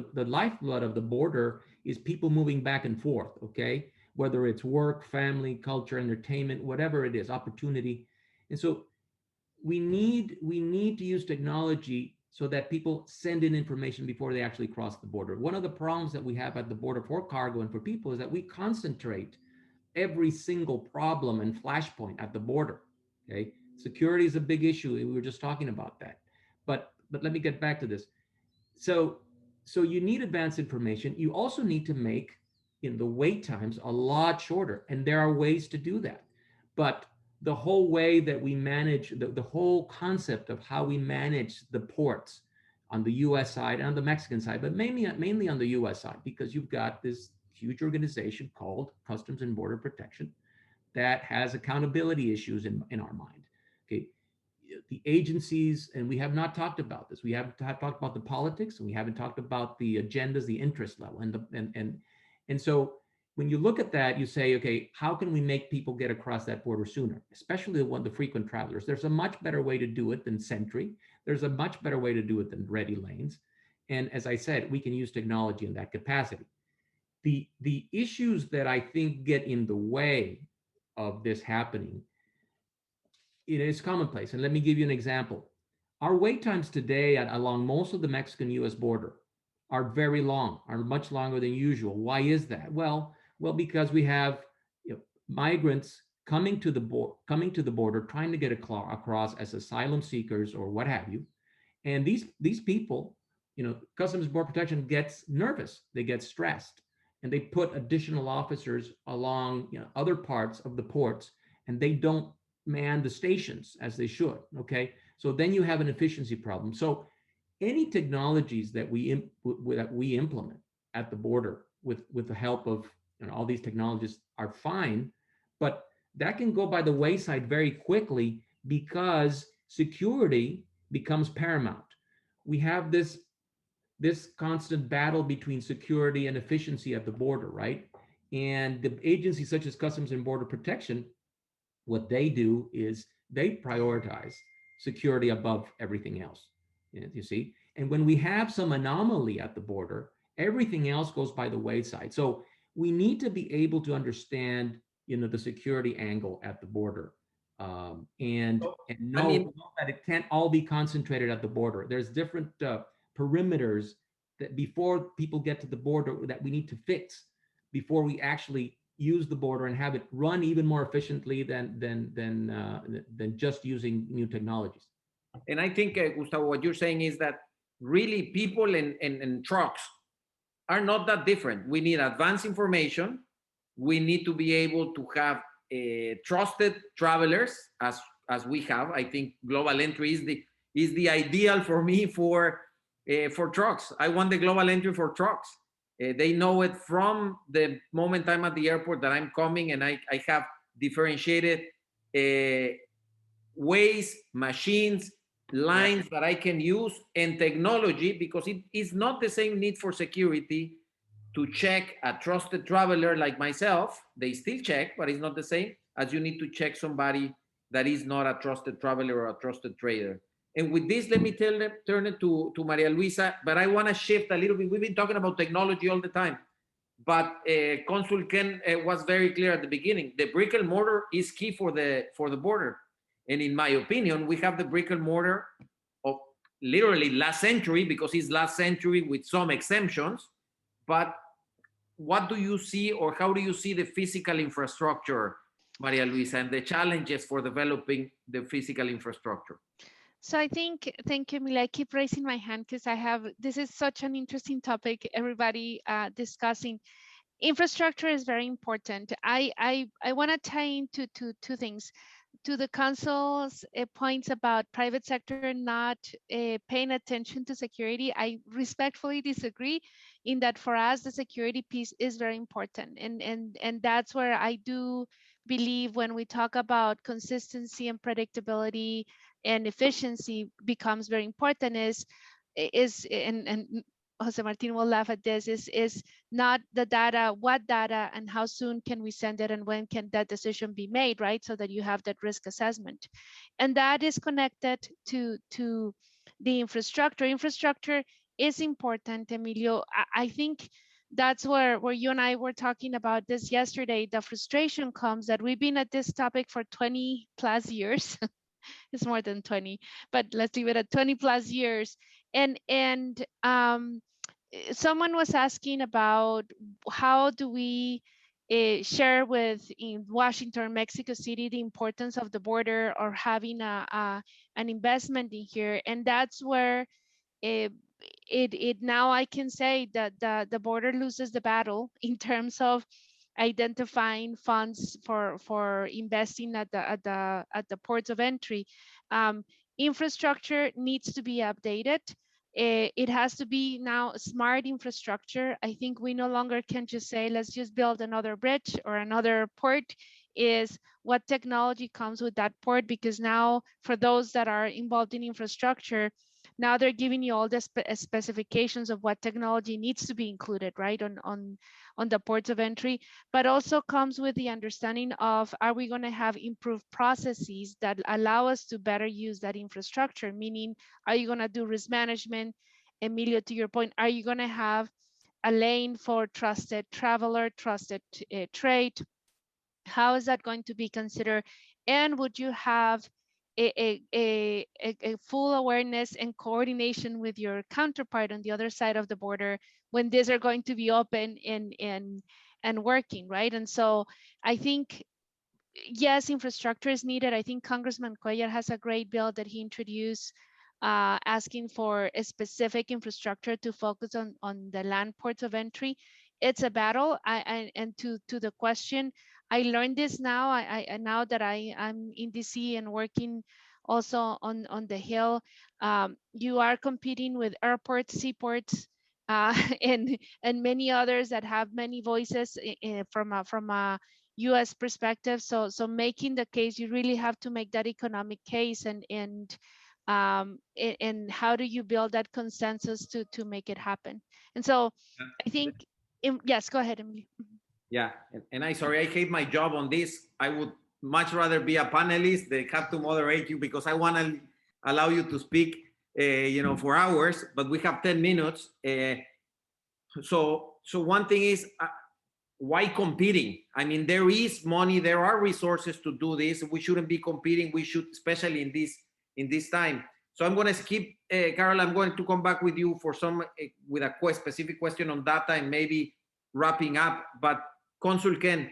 the border is people moving back and forth, okay? Whether it's work, family, culture, entertainment, whatever it is, opportunity. And so we need to use technology so that people send in information before they actually cross the border. One of the problems that we have at the border for cargo and for people is that we concentrate every single problem and flashpoint at the border, okay? Security is a big issue. We were just talking about that. But let me get back to this. So you need advanced information. You also need to make the wait times a lot shorter. And there are ways to do that. But the whole way that we manage, the whole concept of how we manage the ports on the US side and on the Mexican side, but mainly on the US side, because you've got this huge organization called Customs and Border Protection that has accountability issues in our mind. Okay, the agencies, and we have not talked about this. We haven't talked about the politics, and we haven't talked about the agendas, the interest level, and so when you look at that, you say, okay, how can we make people get across that border sooner, especially the frequent travelers? There's a much better way to do it than Sentry. There's a much better way to do it than ready lanes. And as I said, we can use technology in that capacity. The issues that I think get in the way of this happening, it is commonplace. And let me give you an example. Our wait times today along most of the Mexican-US border are very long, are much longer than usual. Why is that? Well, because we have migrants coming to the border, trying to get across as asylum seekers or what have you. And these people, Customs and Border Protection gets nervous, they get stressed, and they put additional officers along other parts of the ports, and they don't man the stations as they should. Okay, so then you have an efficiency problem. So any technologies that we implement at the border with the help of all these technologies are fine, but that can go by the wayside very quickly because security becomes paramount. We have this constant battle between security and efficiency at the border, right? And the agencies such as Customs and Border Protection, what they do is they prioritize security above everything else, you see? And when we have some anomaly at the border, everything else goes by the wayside. So we need to be able to understand, the security angle at the border, and know that it can't all be concentrated at the border. There's different perimeters that before people get to the border that we need to fix before we actually use the border and have it run even more efficiently than just using new technologies. And I think, Gustavo, what you're saying is that really people and trucks are not that different. We need advanced information. We need to be able to have trusted travelers as we have. I think global entry is the ideal for me for trucks. I want the global entry for trucks. They know it from the moment I'm at the airport that I'm coming, and I have differentiated ways, machines, lines that I can use, and technology, because it is not the same need for security to check a trusted traveler like myself. They still check, but it's not the same as you need to check somebody that is not a trusted traveler or a trusted trader. And with this, let me turn it to Maria Luisa, but I want to shift a little bit. We've been talking about technology all the time, but Consul Ken was very clear at the beginning. The brick and mortar is key for the border. And in my opinion, we have the brick and mortar of literally last century, because it's last century with some exemptions. But what do you see, or how do you see the physical infrastructure, Maria Luisa, and the challenges for developing the physical infrastructure? So I think, thank you, Emilio. I keep raising my hand because this is such an interesting topic, everybody discussing. Infrastructure is very important. I want to tie into two things. To the council's points about private sector not paying attention to security, I respectfully disagree in that for us, the security piece is very important. And that's where I do believe when we talk about consistency and predictability and efficiency becomes very important and Jose Martin will laugh at this, is not the data, what data and how soon can we send it and when can that decision be made, right? So that you have that risk assessment. And that is connected to the infrastructure. Infrastructure is important, Emilio. I think that's where you and I were talking about this yesterday. The frustration comes that we've been at this topic for 20 plus years. It's more than 20, but let's leave it at 20 plus years. And someone was asking about how do we share with in Washington, Mexico City, the importance of the border or having an investment in here. And that's where it now I can say that the border loses the battle in terms of identifying funds for investing at the ports of entry. Infrastructure needs to be updated. It has to be now smart infrastructure. I think we no longer can just say, let's just build another bridge or another port. Is what technology comes with that port, because now for those that are involved in infrastructure, now they're giving you all the specifications of what technology needs to be included, right, on the ports of entry, but also comes with the understanding of, are we going to have improved processes that allow us to better use that infrastructure? Meaning, are you going to do risk management? Emilio, to your point, are you going to have a lane for trusted traveler, trusted trade? How is that going to be considered? And would you have a full awareness and coordination with your counterpart on the other side of the border when these are going to be open and working, right? And so I think, yes, infrastructure is needed. I think Congressman Cuellar has a great bill that he introduced, asking for a specific infrastructure to focus on the land ports of entry. It's a battle. And to the question, I learned this now. Now that I'm in DC and working also on the Hill, you are competing with airports, seaports, and many others that have many voices from a U.S. perspective. So making the case, you really have to make that economic case, and how do you build that consensus to make it happen? And so I think, yes, go ahead, Emilio. Yeah, and I hate my job on this. I would much rather be a panelist. They have to moderate you because I want to allow you to speak, for hours, but we have 10 minutes. So one thing is, why competing? I mean, there is money, there are resources to do this. We shouldn't be competing. We should, especially in this time. So I'm going to skip, Karyl. I'm going to come back with you for with a specific question on data and maybe wrapping up. But Consul Ken,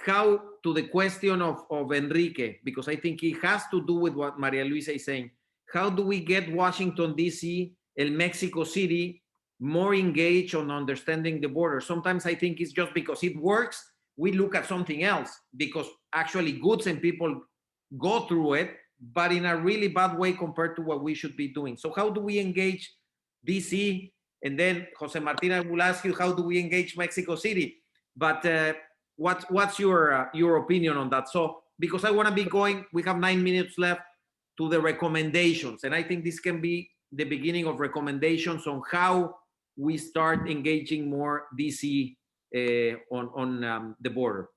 how to the question of Enrique, because I think it has to do with what Maria Luisa is saying. How do we get Washington, D.C. and Mexico City more engaged on understanding the border? Sometimes I think it's just because it works, we look at something else, because actually goods and people go through it, but in a really bad way compared to what we should be doing. So how do we engage DC? And then Jose Martin, I will ask you, how do we engage Mexico City? But what's your opinion on that? So, because I want to be going, we have 9 minutes left, to the recommendations. And I think this can be the beginning of recommendations on how we start engaging more DC on the border.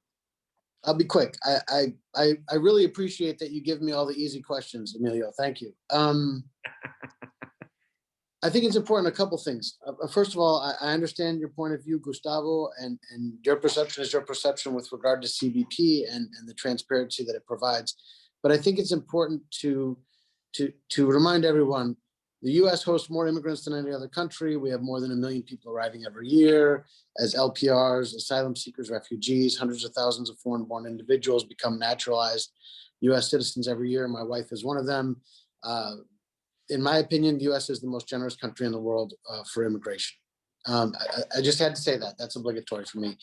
I'll be quick. I really appreciate that you give me all the easy questions, Emilio. Thank you. I think it's important, a couple things. First of all, I understand your point of view, Gustavo, and your perception is your perception with regard to CBP and the transparency that it provides. But I think it's important to remind everyone, the US hosts more immigrants than any other country. We have more than 1 million people arriving every year as LPRs, asylum seekers, refugees. Hundreds of thousands of foreign-born individuals become naturalized US citizens every year. My wife is one of them. In my opinion, the US is the most generous country in the world for immigration. I just had to say that. That's obligatory for me.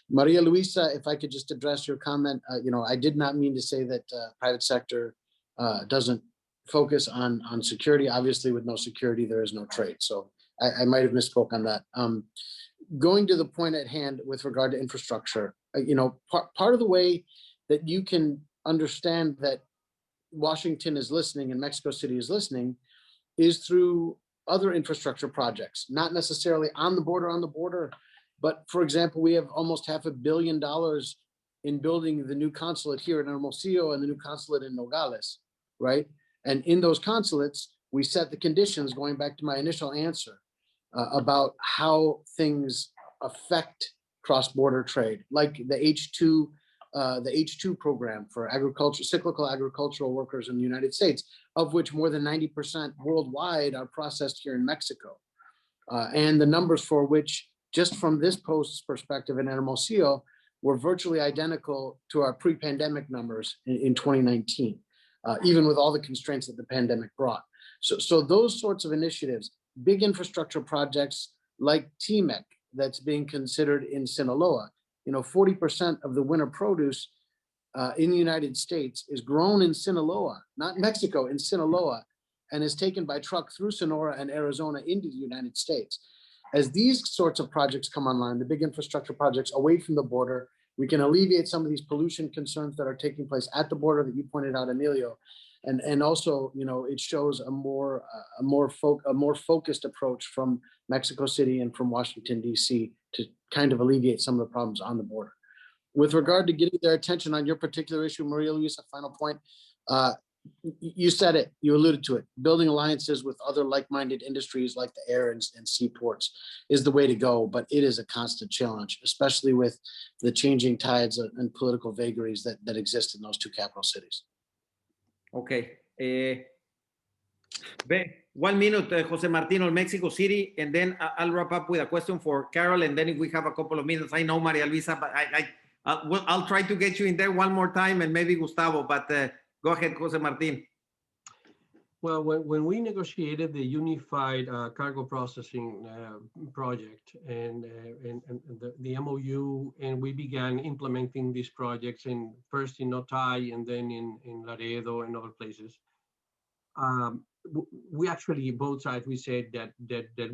Maria Luisa, if I could just address your comment, I did not mean to say that private sector doesn't focus on security. Obviously, with no security, there is no trade. So I might have misspoke on that. Going to the point at hand with regard to infrastructure, part of the way that you can understand that Washington is listening and Mexico City is listening is through other infrastructure projects, not necessarily on the border, but for example, we have almost $500 million in building the new consulate here in Hermosillo and the new consulate in Nogales, right? And in those consulates, we set the conditions, going back to my initial answer, about how things affect cross-border trade, like the H2 program for cyclical agricultural workers in the United States, of which more than 90% worldwide are processed here in Mexico. And the numbers for which, just from this post's perspective in Hermosillo, were virtually identical to our pre-pandemic numbers in 2019, even with all the constraints that the pandemic brought. So those sorts of initiatives, big infrastructure projects like TMEC that's being considered in Sinaloa, 40% of the winter produce in the United States is grown in Sinaloa, not Mexico, in Sinaloa. and is taken by truck through Sonora and Arizona into the United States. As these sorts of projects come online, the big infrastructure projects away from the border, we can alleviate some of these pollution concerns that are taking place at the border that you pointed out, Emilio. And also, you know, it shows a more focused approach from Mexico City and from Washington, D.C. to kind of alleviate some of the problems on the border. With regard to getting their attention on your particular issue, Maria Luisa, final point, you said it, you alluded to it. Building alliances with other like-minded industries like the air and seaports is the way to go, but it is a constant challenge, especially with the changing tides and political vagaries that exist in those two capital cities. Okay. 1 minute, Jose Martin on Mexico City, and then I'll wrap up with a question for Karyl, and then if we have a couple of minutes, I know Maria Luisa, but I'll try to get you in there one more time, and maybe Gustavo, but go ahead, Jose Martin. Well, when we negotiated the unified cargo processing project and the MOU, and we began implementing these projects first in Otay and then in Laredo and other places, we actually, both sides, we said that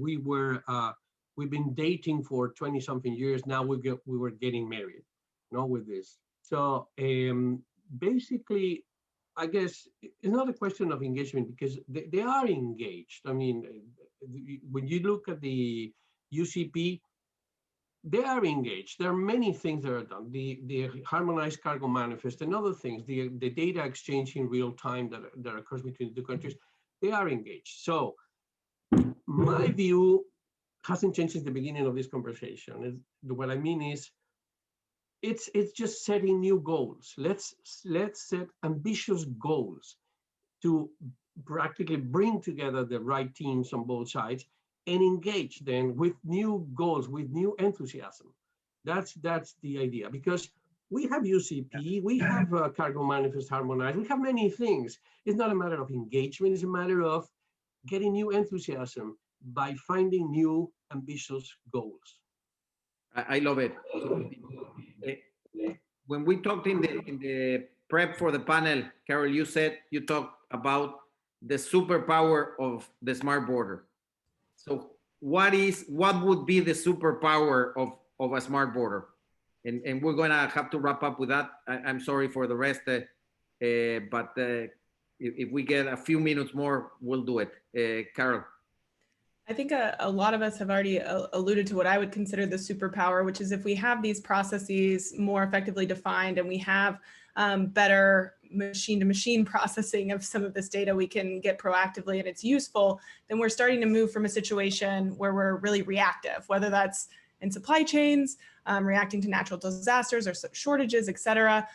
we've been dating for 20-something years. Now we were getting married, you know, with this. So basically, I guess it's not a question of engagement because they are engaged. I mean, when you look at the UCP, they are engaged. There are many things that are done. The harmonized cargo manifest and other things, the data exchange in real time that occurs between the two countries, they are engaged. So my view hasn't changed since the beginning of this conversation. What I mean is, it's just setting new goals. Let's set ambitious goals to practically bring together the right teams on both sides and engage then with new goals, with new enthusiasm. That's the idea, because we have UCP, we have cargo manifest harmonized, we have many things. It's not a matter of engagement, it's a matter of getting new enthusiasm by finding new ambitious goals. I love it. When we talked in the prep for the panel, Karyl, you talked about the superpower of the smart border. So what would be the superpower of a smart border? And we're going to have to wrap up with that. I'm sorry for the rest, but if we get a few minutes more, we'll do it. Karyl. I think a lot of us have already alluded to what I would consider the superpower, which is if we have these processes more effectively defined and we have better machine-to-machine processing of some of this data, we can get proactively and it's useful, then we're starting to move from a situation where we're really reactive, whether that's in supply chains, reacting to natural disasters or shortages, et cetera,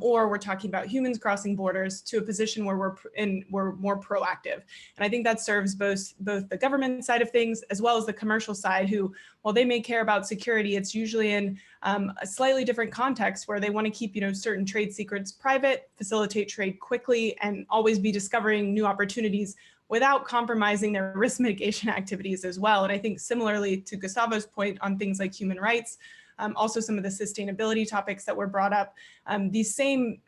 or we're talking about humans crossing borders to a position where we're more proactive. And I think that serves both the government side of things as well as the commercial side, who, while they may care about security, it's usually in a slightly different context where they want to keep, certain trade secrets private, facilitate trade quickly, and always be discovering new opportunities without compromising their risk mitigation activities as well. And I think similarly to Gustavo's point on things like human rights, also some of the sustainability topics that were brought up, these same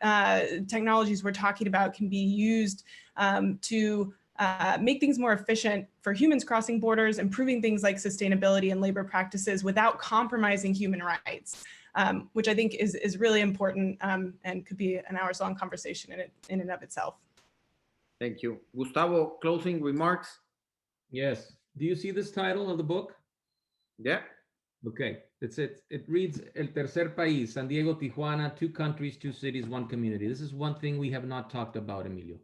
technologies we're talking about can be used to make things more efficient for humans crossing borders, improving things like sustainability and labor practices without compromising human rights, which I think is really important and could be an hours-long conversation in and of itself. Thank you. Gustavo, closing remarks? Yes. Do you see this title of the book? Yeah. Okay. It's it. It reads El Tercer País, San Diego, Tijuana, 2 countries, 2 cities, 1 community. This is one thing we have not talked about, Emilio.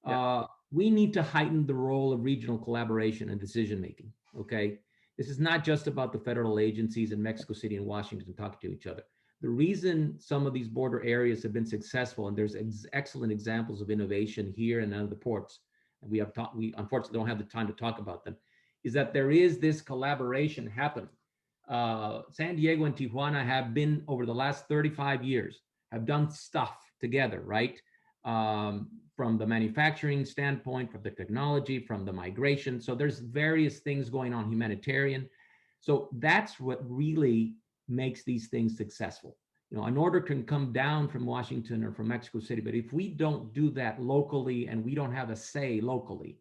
Yeah. We need to heighten the role of regional collaboration and decision-making, okay? This is not just about the federal agencies in Mexico City and Washington talking to each other. The reason some of these border areas have been successful, and there's excellent examples of innovation here and out of the ports, and we unfortunately don't have the time to talk about them, is that there is this collaboration happening. San Diego and Tijuana have been, over the last 35 years, have done stuff together, right? From the manufacturing standpoint, from the technology, from the migration. So there's various things going on, humanitarian. So that's what really makes these things successful. An order can come down from Washington or from Mexico City, but if we don't do that locally and we don't have a say locally,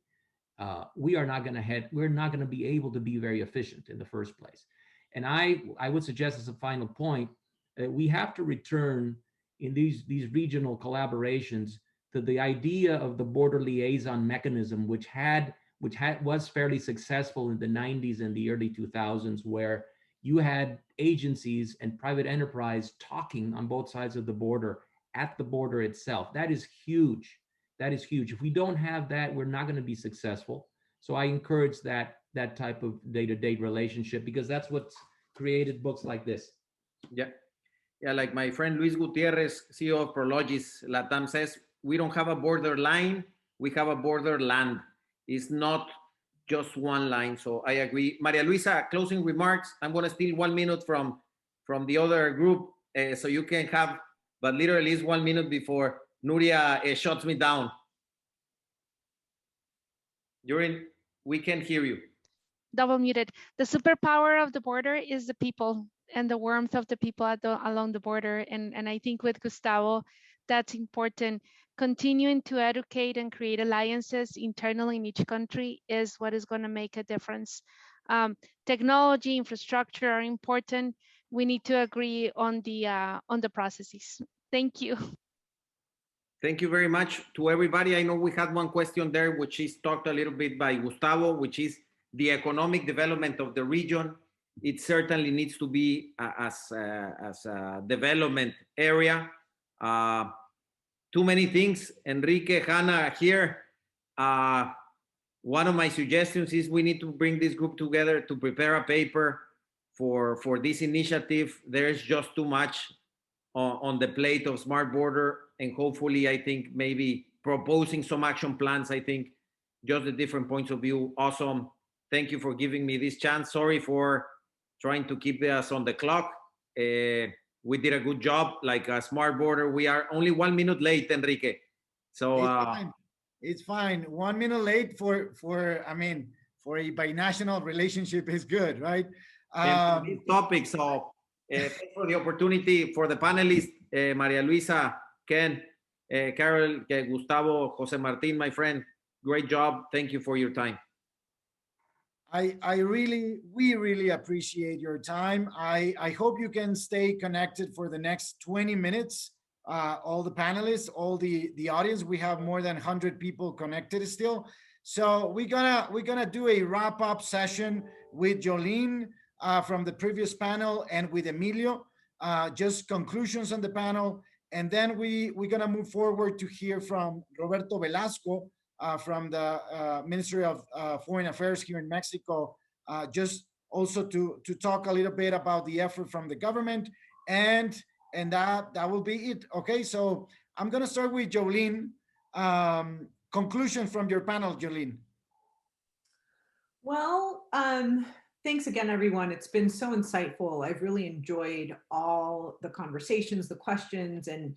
we're not going to be able to be very efficient in the first place. And I would suggest as a final point that we have to return in these regional collaborations to the idea of the border liaison mechanism, which was fairly successful in the 90s and the early 2000s, where you had agencies and private enterprise talking on both sides of the border at the border itself. That is huge. That is huge. If we don't have that, we're not going to be successful. So I encourage that type of day-to-day relationship, because that's what's created books like this. Yeah. Yeah, like my friend Luis Gutierrez, CEO of Prologis Latam, says, we don't have a border line, we have a border land. It's not just one line. So I agree. Maria Luisa, closing remarks. I'm going to steal 1 minute from the other group, so you can have, but literally it's 1 minute before Nuria shuts me down. We can hear you. Double muted. The superpower of the border is the people and the warmth of the people along the border. And I think with Gustavo, that's important. Continuing to educate and create alliances internally in each country is what is going to make a difference. Technology, infrastructure are important. We need to agree on the processes. Thank you. Thank you very much to everybody. I know we had one question there, which is talked a little bit by Gustavo, which is the economic development of the region. It certainly needs to be as a development area. Too many things. Enrique, Hannah here. One of my suggestions is we need to bring this group together to prepare a paper for this initiative. There's just too much on the plate of Smart Border, and hopefully, I think maybe proposing some action plans. I think just the different points of view. Awesome. Thank you for giving me this chance. Sorry for trying to keep us on the clock. We did a good job, like a Smart Border. We are only 1 minute late, Enrique. So it's fine. 1 minute late for a binational relationship is good, right? And for this topic, so thanks for the opportunity for the panelists, Maria Luisa, Ken, Karyl, Gustavo, Jose Martin, my friend. Great job. Thank you for your time. We really appreciate your time. I hope you can stay connected for the next 20 minutes. All the panelists, all the audience. We have more than 100 people connected still. So we're gonna do a wrap-up session with Jolene from the previous panel and with Emilio, just conclusions on the panel. And then we're gonna move forward to hear from Roberto Velasco from the Ministry of Foreign Affairs here in Mexico, just also to talk a little bit about the effort from the government, and that will be it. Okay, so I'm gonna start with Jolene. Conclusion from your panel, Jolene. Well, thanks again, everyone. It's been so insightful. I've really enjoyed all the conversations, the questions, and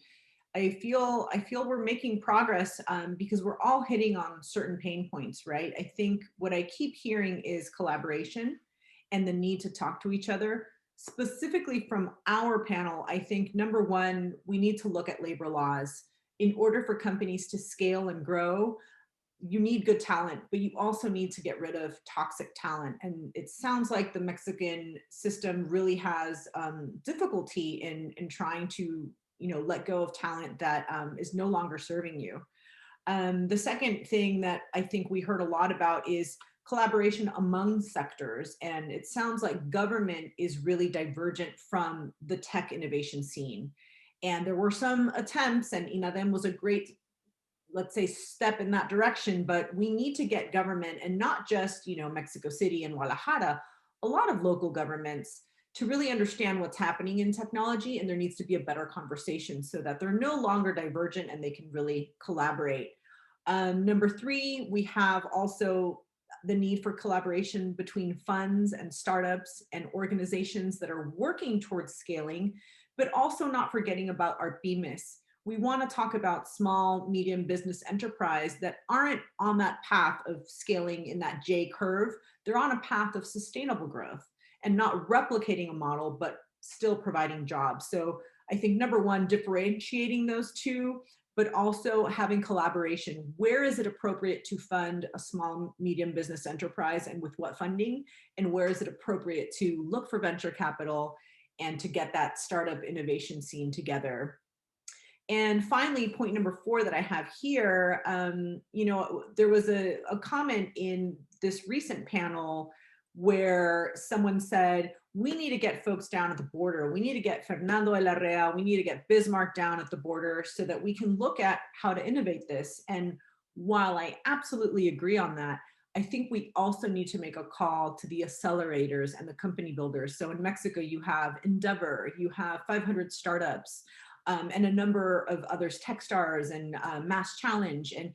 I feel we're making progress because we're all hitting on certain pain points, right? I think what I keep hearing is collaboration and the need to talk to each other. Specifically from our panel, I think number one, we need to look at labor laws. In order for companies to scale and grow, you need good talent, but you also need to get rid of toxic talent. And it sounds like the Mexican system really has difficulty in trying to let go of talent that is no longer serving you. The second thing that I think we heard a lot about is collaboration among sectors. And it sounds like government is really divergent from the tech innovation scene. And there were some attempts, and INADEM was a great, let's say, step in that direction, but we need to get government, and not just Mexico City and Guadalajara, a lot of local governments, to really understand what's happening in technology, and there needs to be a better conversation so that they're no longer divergent and they can really collaborate. Number three, we have also the need for collaboration between funds and startups and organizations that are working towards scaling, but also not forgetting about our BMIS. We want to talk about small, medium business enterprise that aren't on that path of scaling in that J curve. They're on a path of sustainable growth and not replicating a model, but still providing jobs. So I think number one, differentiating those two, but also having collaboration. Where is it appropriate to fund a small, medium business enterprise and with what funding? And where is it appropriate to look for venture capital and to get that startup innovation scene together? And finally, point number 4 that I have here, you know, there was a comment in this recent panel where someone said, we need to get folks down at the border. We need to get Fernando Elarrea, we need to get Bismarck down at the border so that we can look at how to innovate this. And while I absolutely agree on that, I think we also need to make a call to the accelerators and the company builders. So in Mexico, you have Endeavor, you have 500 startups, and a number of others, Techstars and Mass Challenge. And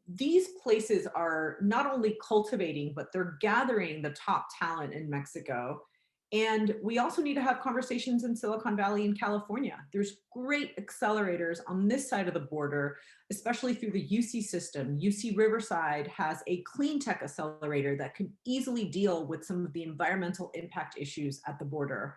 these places are not only cultivating, but they're gathering the top talent in Mexico. And we also need to have conversations in Silicon Valley and California. There's great accelerators on this side of the border, especially through the UC system. UC Riverside has a clean tech accelerator that can easily deal with some of the environmental impact issues at the border.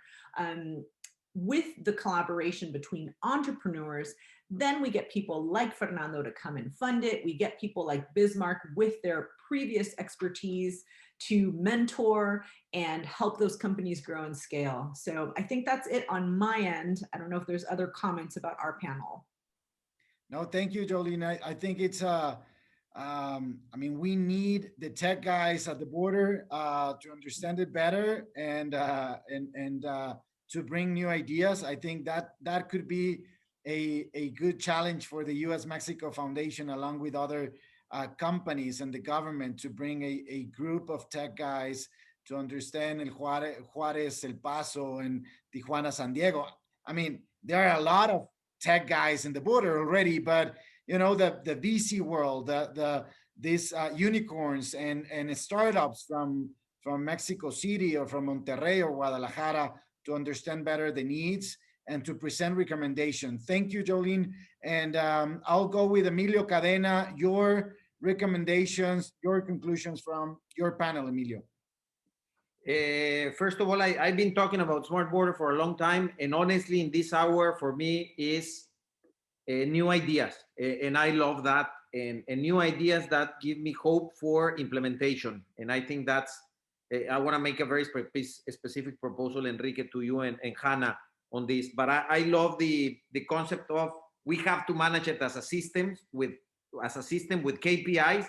With the collaboration between entrepreneurs, then we get people like Fernando to come and fund it. We get people like Bismarck with their previous expertise to mentor and help those companies grow and scale. So I think that's it on my end. I don't know if there's other comments about our panel. No, thank you, Jolene. I think it's, I mean, we need the tech guys at the border to understand it better and to bring new ideas. I think that could be a good challenge for the U.S.-Mexico Foundation, along with other companies and the government, to bring a group of tech guys to understand El Juárez, El Paso, and Tijuana, San Diego. I mean, there are a lot of tech guys in the border already, but you know, the VC world, these unicorns and startups from Mexico City or from Monterrey or Guadalajara, to understand better the needs and to present recommendations. Thank you, Jolene. And I'll go with Emilio Cadena, your recommendations, your conclusions from your panel, Emilio. First of all, I've been talking about Smart Border for a long time. And honestly, in this hour, for me, is new ideas. And I love that. And new ideas that give me hope for implementation. And I think that's, I want to make a very specific proposal, Enrique, to you and Hannah on this. But I love the concept of we have to manage it as a system with KPIs,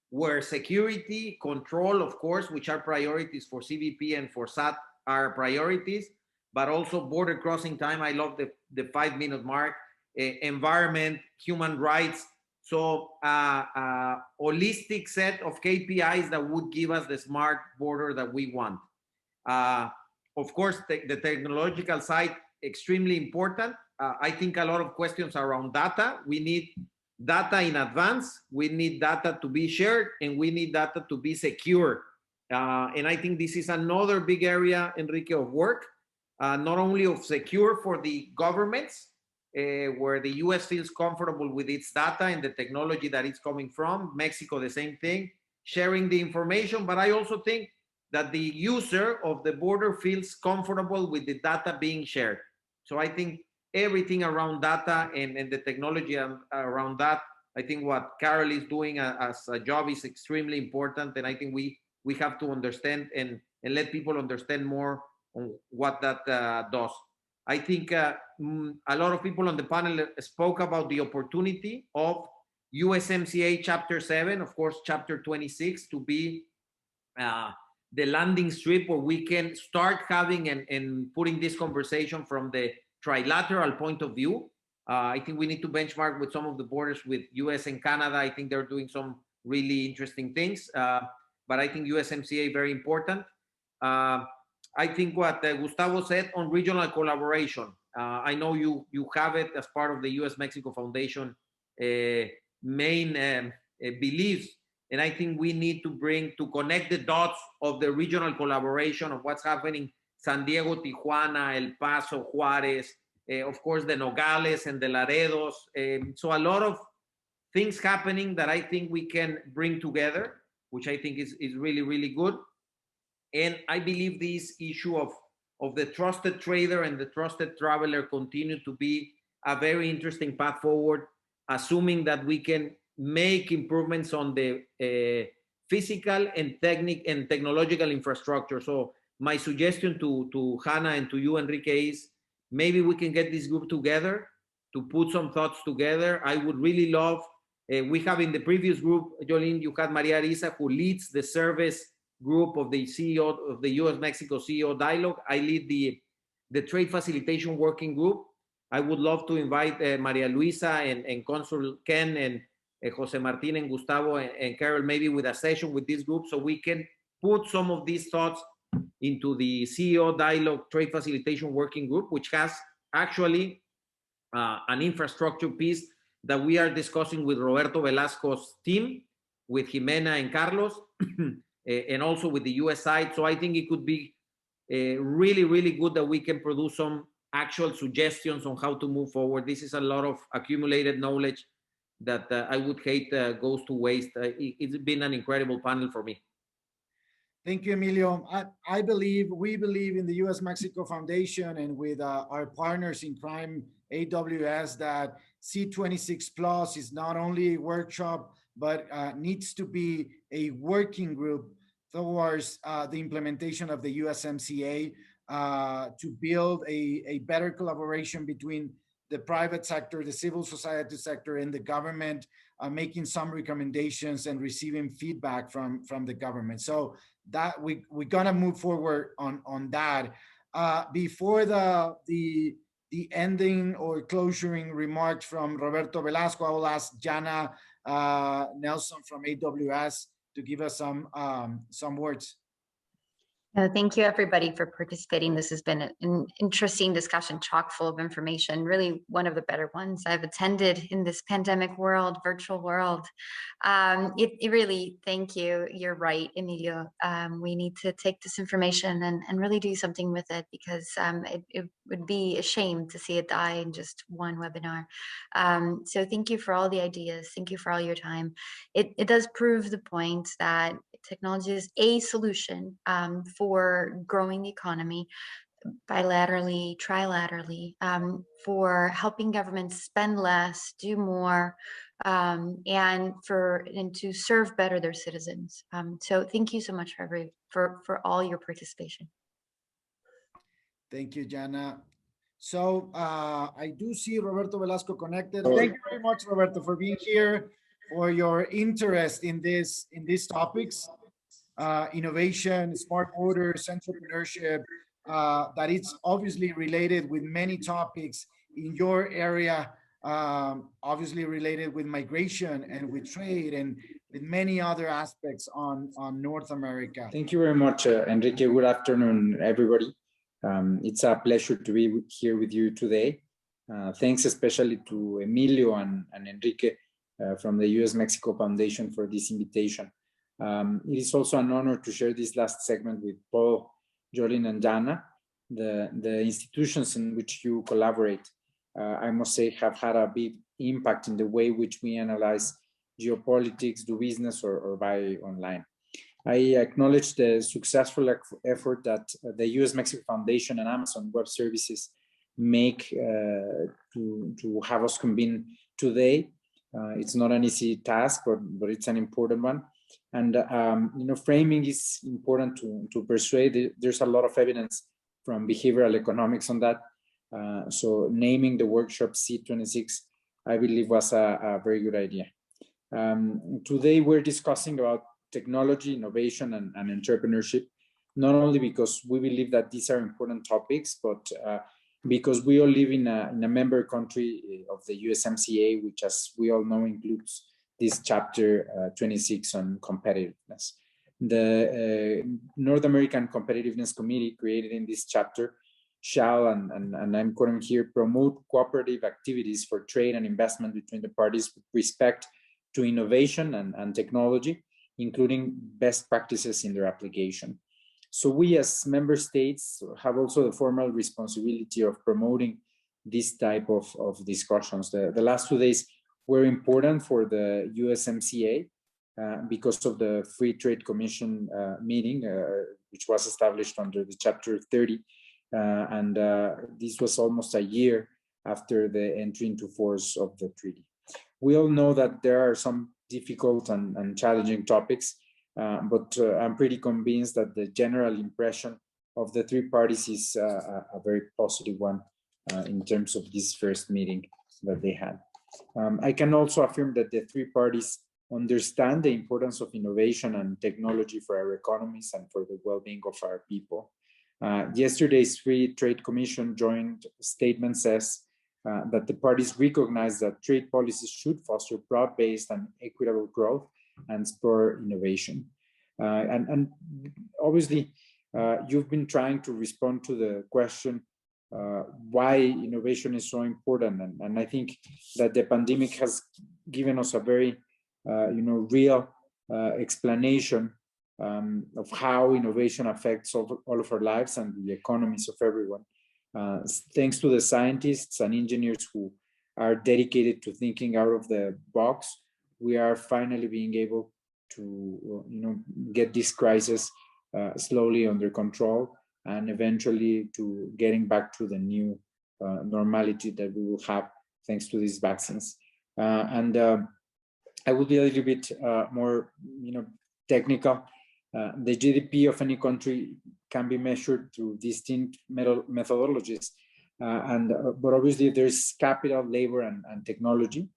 where security, control, of course, which are priorities for CBP and for SAT, are priorities, but also border crossing time. I love the 5-minute mark, environment, human rights. So holistic set of KPIs that would give us the smart border that we want. Of course, the technological side, extremely important. I think a lot of questions around data. We need data in advance. We need data to be shared, and we need data to be secure. And I think this is another big area, Enrique, of work, not only of secure for the governments, where the US feels comfortable with its data and the technology that it's coming from. Mexico, the same thing, sharing the information. But I also think that the user of the border feels comfortable with the data being shared. So I think everything around data and the technology around that, I think what Karyl is doing as a job is extremely important. And I think we have to understand and let people understand more on what that does. I think a lot of people on the panel spoke about the opportunity of USMCA Chapter 7, of course, Chapter 26, to be the landing strip where we can start having and putting this conversation from the trilateral point of view. I think we need to benchmark with some of the borders with US and Canada. I think they're doing some really interesting things, but I think USMCA very important. I think what Gustavo said on regional collaboration, I know you have it as part of the US-Mexico Foundation main beliefs, and I think we need to connect the dots of the regional collaboration of what's happening San Diego, Tijuana, El Paso, Juárez, of course, the Nogales and the Laredos. So a lot of things happening that I think we can bring together, which I think is really, really good. And I believe this issue of of the trusted trader and the trusted traveler continue to be a very interesting path forward, assuming that we can make improvements on the physical and technological infrastructure. So my suggestion to Hannah and to you, Enrique, is maybe we can get this group together to put some thoughts together. I would really love, we have in the previous group, Jolene, you had Maria Arisa, who leads the service group of the CEO of the US-Mexico CEO Dialogue. I lead the Trade Facilitation Working Group. I would love to invite Maria Luisa and Consul Ken and Jose Martin and Gustavo and Karyl, maybe with a session with this group, so we can put some of these thoughts into the CEO Dialogue Trade Facilitation Working Group, which has actually an infrastructure piece that we are discussing with Roberto Velasco's team, with Jimena and Carlos, and also with the US side. So I think it could be really, really good that we can produce some actual suggestions on how to move forward. This is a lot of accumulated knowledge that I would hate goes to waste. It's been an incredible panel for me. Thank you, Emilio. We believe in the US-Mexico Foundation and with our partners in crime, AWS, that C26 Plus is not only a workshop, but needs to be a working group towards the implementation of the USMCA to build a better collaboration between the private sector, the civil society sector, and the government, making some recommendations and receiving feedback from the government. So that we're gonna move forward on that. Before the ending or closing remarks from Roberto Velasco, I will ask Jana Nelson from AWS to give us some words. Thank you, everybody, for participating. This has been an interesting discussion, chock full of information, really one of the better ones I've attended in this pandemic world, virtual world. It really, thank you. You're right, Emilio. We need to take this information and really do something with it, because it would be a shame to see it die in just one webinar. So thank you for all the ideas. Thank you for all your time. It does prove the point that technology is a solution for growing the economy bilaterally, trilaterally, for helping governments spend less, do more, and to serve better their citizens. So thank you so much for all your participation. Thank you, Jana. So I do see Roberto Velasco connected. Thank you very much, Roberto, for being here, for your interest in these topics, innovation, smart borders, entrepreneurship, that it's obviously related with many topics in your area, obviously related with migration and with trade and with many other aspects on North America. Thank you very much, Enrique. Good afternoon, everybody. It's a pleasure to be here with you today. Thanks especially to Emilio and Enrique from the US-Mexico Foundation for this invitation. It is also an honor to share this last segment with Paul, Jolene, and Jana. The institutions in which you collaborate, I must say, have had a big impact in the way which we analyze geopolitics, do business, or buy online. I acknowledge the successful effort that the US-Mexico Foundation and Amazon Web Services make to have us convene today. It's not an easy task, but it's an important one. And framing is important to persuade. There's a lot of evidence from behavioral economics on that. So naming the workshop C26, I believe, was a very good idea. Today we're discussing about technology, innovation, and entrepreneurship, not only because we believe that these are important topics, but because we all live in a member country of the USMCA, which, as we all know, includes this chapter 26 on competitiveness. The North American Competitiveness Committee, created in this chapter, shall, and I'm quoting here, promote cooperative activities for trade and investment between the parties with respect to innovation and technology, including best practices in their application. So we as member states have also the formal responsibility of promoting this type of discussions. The last 2 days were important for the USMCA because of the Free Trade Commission meeting, which was established under the Chapter 30. and this was almost a year after the entry into force of the treaty. We all know that there are some difficult and challenging topics, but I'm pretty convinced that the general impression of the three parties is a very positive one in terms of this first meeting that they had. I can also affirm that the three parties understand the importance of innovation and technology for our economies and for the well-being of our people. Yesterday's Free Trade Commission joint statement says that the parties recognize that trade policies should foster broad-based and equitable growth and spur innovation. And obviously, you've been trying to respond to the question why innovation is so important, and I think that the pandemic has given us a very real explanation of how innovation affects all of our lives and the economies of everyone. Thanks to the scientists and engineers who are dedicated to thinking out of the box, we are finally being able to get this crisis slowly under control, and eventually to getting back to the new normality that we will have thanks to these vaccines. I will be a little bit more technical. The GDP of any country can be measured through distinct methodologies, but obviously there's capital, labor, and technology.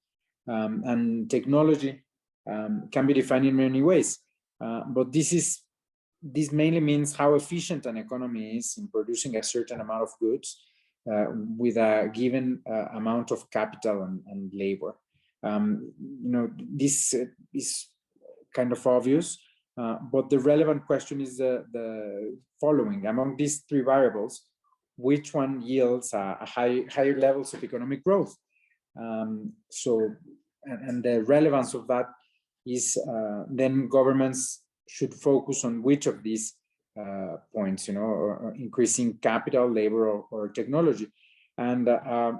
And technology can be defined in many ways, but this mainly means how efficient an economy is in producing a certain amount of goods with a given amount of capital and labor. This is kind of obvious, but the relevant question is the following: among these three variables, which one yields higher levels of economic growth? And the relevance of that is then governments should focus on which of these points, or increasing capital, labor, or technology. And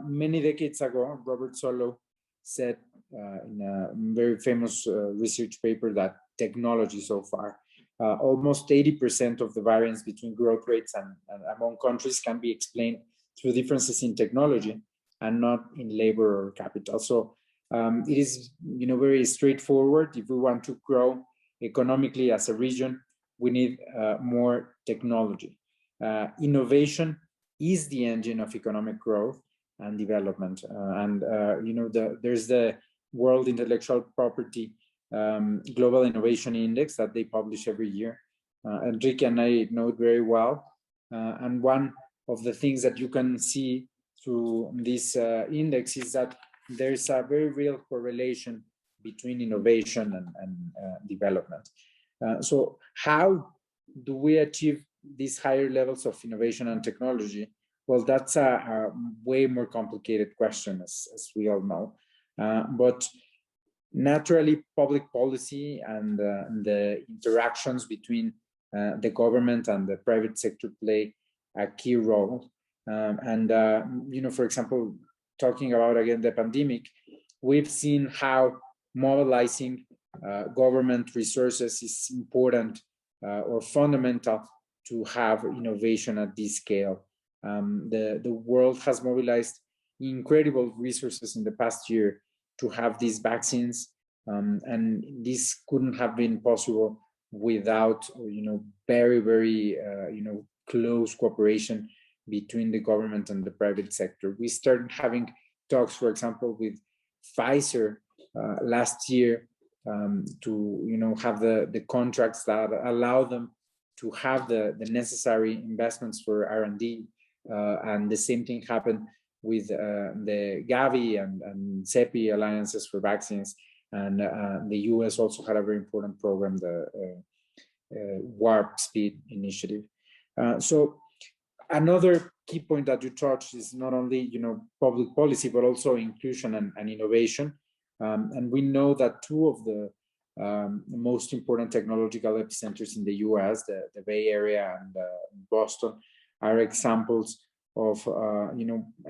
many decades ago, Robert Solow said in a very famous research paper that technology so far, almost 80% of the variance between growth rates and among countries can be explained through differences in technology and not in labor or capital. So it is very straightforward. If we want to grow economically as a region, we need more technology. Innovation is the engine of economic growth and development. There's the World Intellectual Property Global Innovation Index that they publish every year. Enrique and I know it very well. And one of the things that you can see through this index is that there's a very real correlation between innovation and development. So how do we achieve these higher levels of innovation and technology? Well, that's a way more complicated question, as we all know. But naturally, public policy and the interactions between the government and the private sector play a key role. For example, talking about again the pandemic, we've seen how mobilizing government resources is important or fundamental to have innovation at this scale. The world has mobilized incredible resources in the past year to have these vaccines, and this couldn't have been possible without very, very close cooperation between the government and the private sector. We started having talks, for example, with Pfizer last year to have the contracts that allow them to have the necessary investments for R&D. And the same thing happened with the Gavi and CEPI alliances for vaccines. And the US also had a very important program, the Warp Speed Initiative. So another key point that you touched is not only public policy, but also inclusion and innovation. And we know that two of the most important technological epicenters in the US, the Bay Area and Boston, are examples of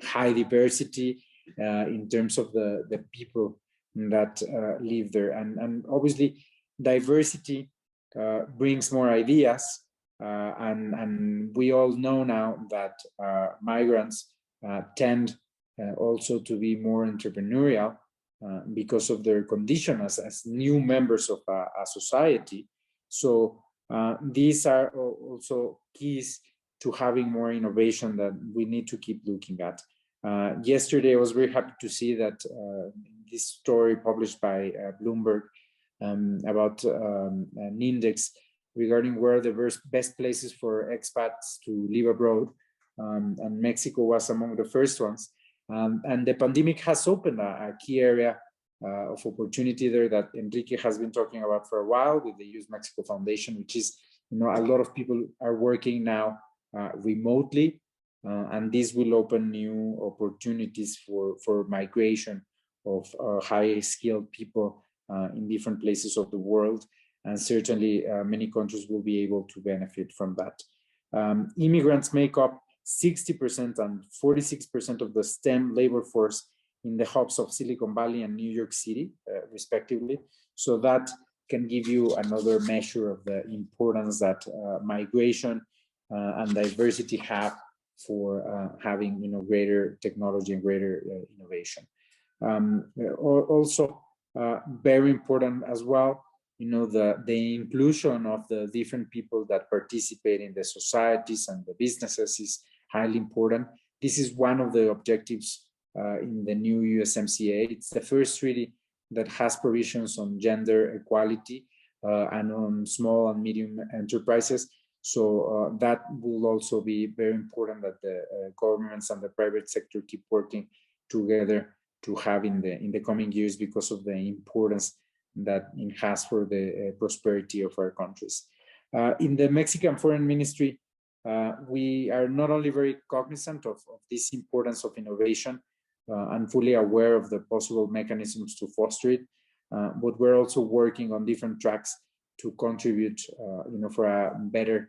high diversity in terms of the people that live there. And obviously, diversity brings more ideas, and we all know now that migrants tend also to be more entrepreneurial because of their condition as new members of a society. So these are also keys to having more innovation that we need to keep looking at. Yesterday, I was very happy to see that this story published by Bloomberg about an index regarding where the best places for expats to live abroad, and Mexico was among the first ones. And the pandemic has opened a key area of opportunity there that Enrique has been talking about for a while with the US Mexico Foundation, which is, a lot of people are working now remotely, and this will open new opportunities for migration of high skilled people in different places of the world. And certainly many countries will be able to benefit from that. Immigrants make up 60% and 46% of the STEM labor force in the hubs of Silicon Valley and New York City, respectively. So that can give you another measure of the importance that migration and diversity have for having, greater technology and greater innovation. Also, very important as well, the inclusion of the different people that participate in the societies and the businesses is highly important. This is one of the objectives in the new USMCA. It's the first treaty that has provisions on gender equality and on small and medium enterprises. So that will also be very important that the governments and the private sector keep working together to have in the coming years because of the importance that it has for the prosperity of our countries. In the Mexican Foreign Ministry, we are not only very cognizant of this importance of innovation and fully aware of the possible mechanisms to foster it, but we're also working on different tracks to contribute, for a better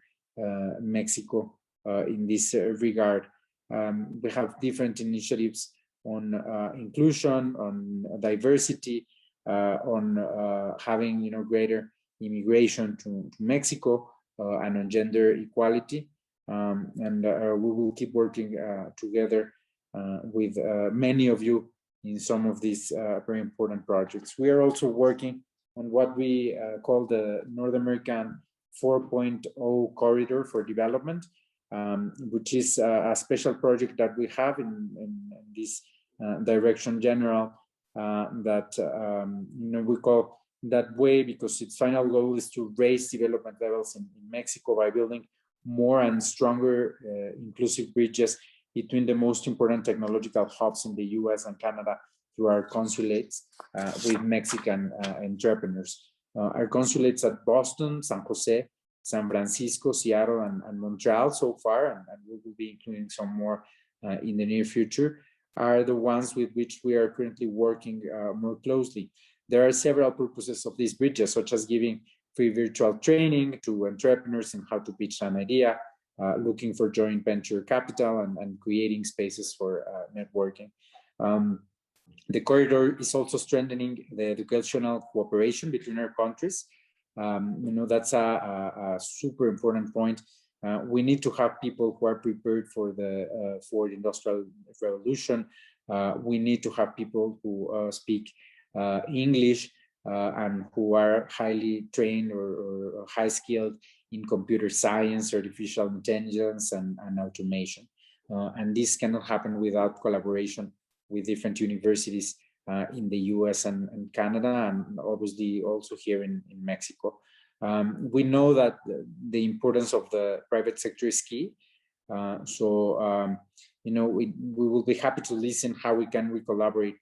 Mexico in this regard. We have different initiatives on inclusion, on diversity, on having greater immigration to Mexico, and on gender equality. And we will keep working together with many of you in some of these very important projects. We are also working on what we call the North American 4.0 corridor for development, which is a special project that we have in this direction general that we call that way because its final goal is to raise development levels in Mexico by building more and stronger inclusive bridges between the most important technological hubs in the US and Canada through our consulates with Mexican entrepreneurs. Our consulates at Boston, San Jose, San Francisco, Seattle, and Montreal so far, and we will be including some more in the near future, are the ones with which we are currently working more closely. There are several purposes of these bridges, such as giving free virtual training to entrepreneurs in how to pitch an idea, looking for joint venture capital, and creating spaces for networking. The corridor is also strengthening the educational cooperation between our countries. That's a super important point. We need to have people who are prepared for the fourth industrial revolution. We need to have people who speak English and who are highly trained or high skilled in computer science, artificial intelligence, and automation. And this cannot happen without collaboration with different universities in the US and Canada, and obviously also here in Mexico. We know that the importance of the private sector is key. We will be happy to listen how we can collaborate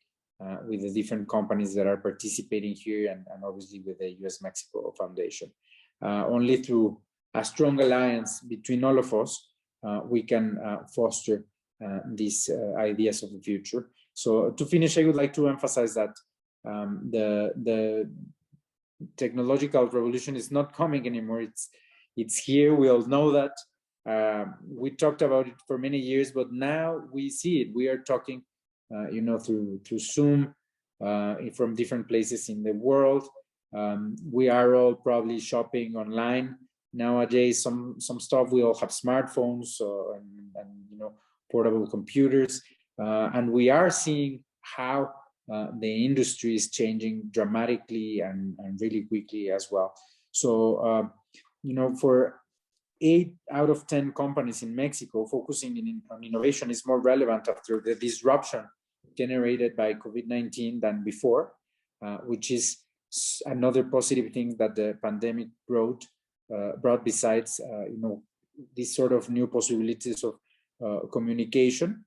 with the different companies that are participating here, and obviously with the US Mexico Foundation. Only through a strong alliance between all of us, we can foster these ideas of the future. So to finish, I would like to emphasize that the technological revolution is not coming anymore. It's here. We all know that. We talked about it for many years, but now we see it. We are talking, through Zoom from different places in the world. We are all probably shopping online nowadays some stuff, we all have smartphones and you know, portable computers, and we are seeing how the industry is changing dramatically and really quickly as well. So you know, for 8 out of 10 companies in Mexico, focusing on innovation is more relevant after the disruption generated by COVID-19 than before, which is another positive thing that the pandemic brought besides you know, these sort of new possibilities of communication.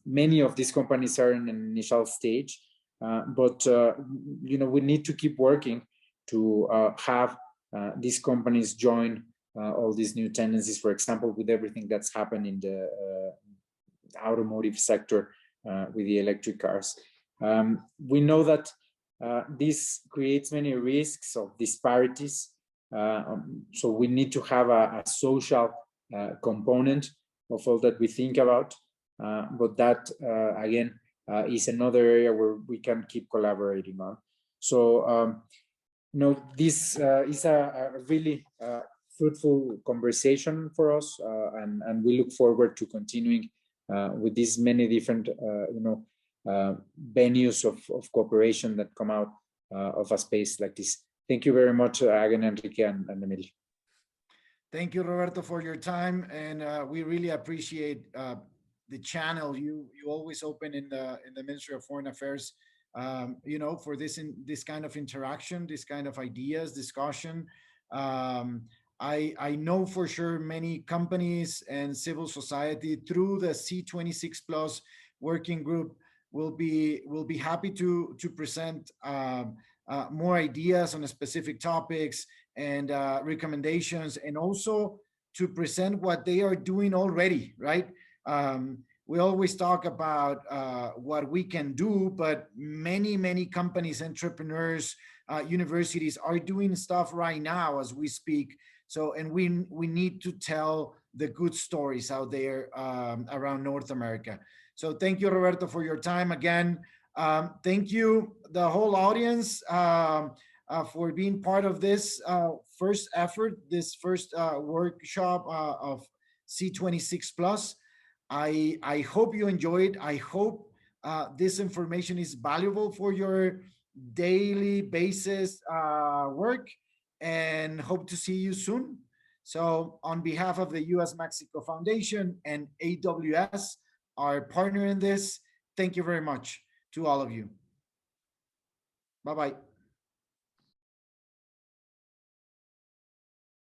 Many of these companies are in an initial stage, but you know, we need to keep working to have these companies join all these new tendencies. For example, with everything that's happened in the automotive sector with the electric cars. We know that this creates many risks of disparities. So we need to have a social component of all that we think about. But that, again, is another area where we can keep collaborating on. So, you know, this is a really fruitful conversation for us, and we look forward to continuing with these many different, you know, venues of cooperation that come out of a space like this. Thank you very much, again, Enrique and Emilio. Thank you, Roberto, for your time, and we really appreciate the channel you always open in the Ministry of Foreign Affairs, you know, for this kind of interaction, this kind of ideas, discussion. I know for sure many companies and civil society through the C26 Plus working group will be happy to present more ideas on specific topics and recommendations, and also to present what they are doing already, right? We always talk about what we can do, but many companies, entrepreneurs, universities are doing stuff right now as we speak. So, and we need to tell the good stories out there around North America. So thank you, Roberto, for your time again. Thank you, the whole audience, for being part of this first effort, this first workshop of C26 Plus. I hope you enjoyed. I hope this information is valuable for your daily basis work, and hope to see you soon. So on behalf of the US-Mexico Foundation and AWS, our partner in this, thank you very much to all of you. Bye-bye.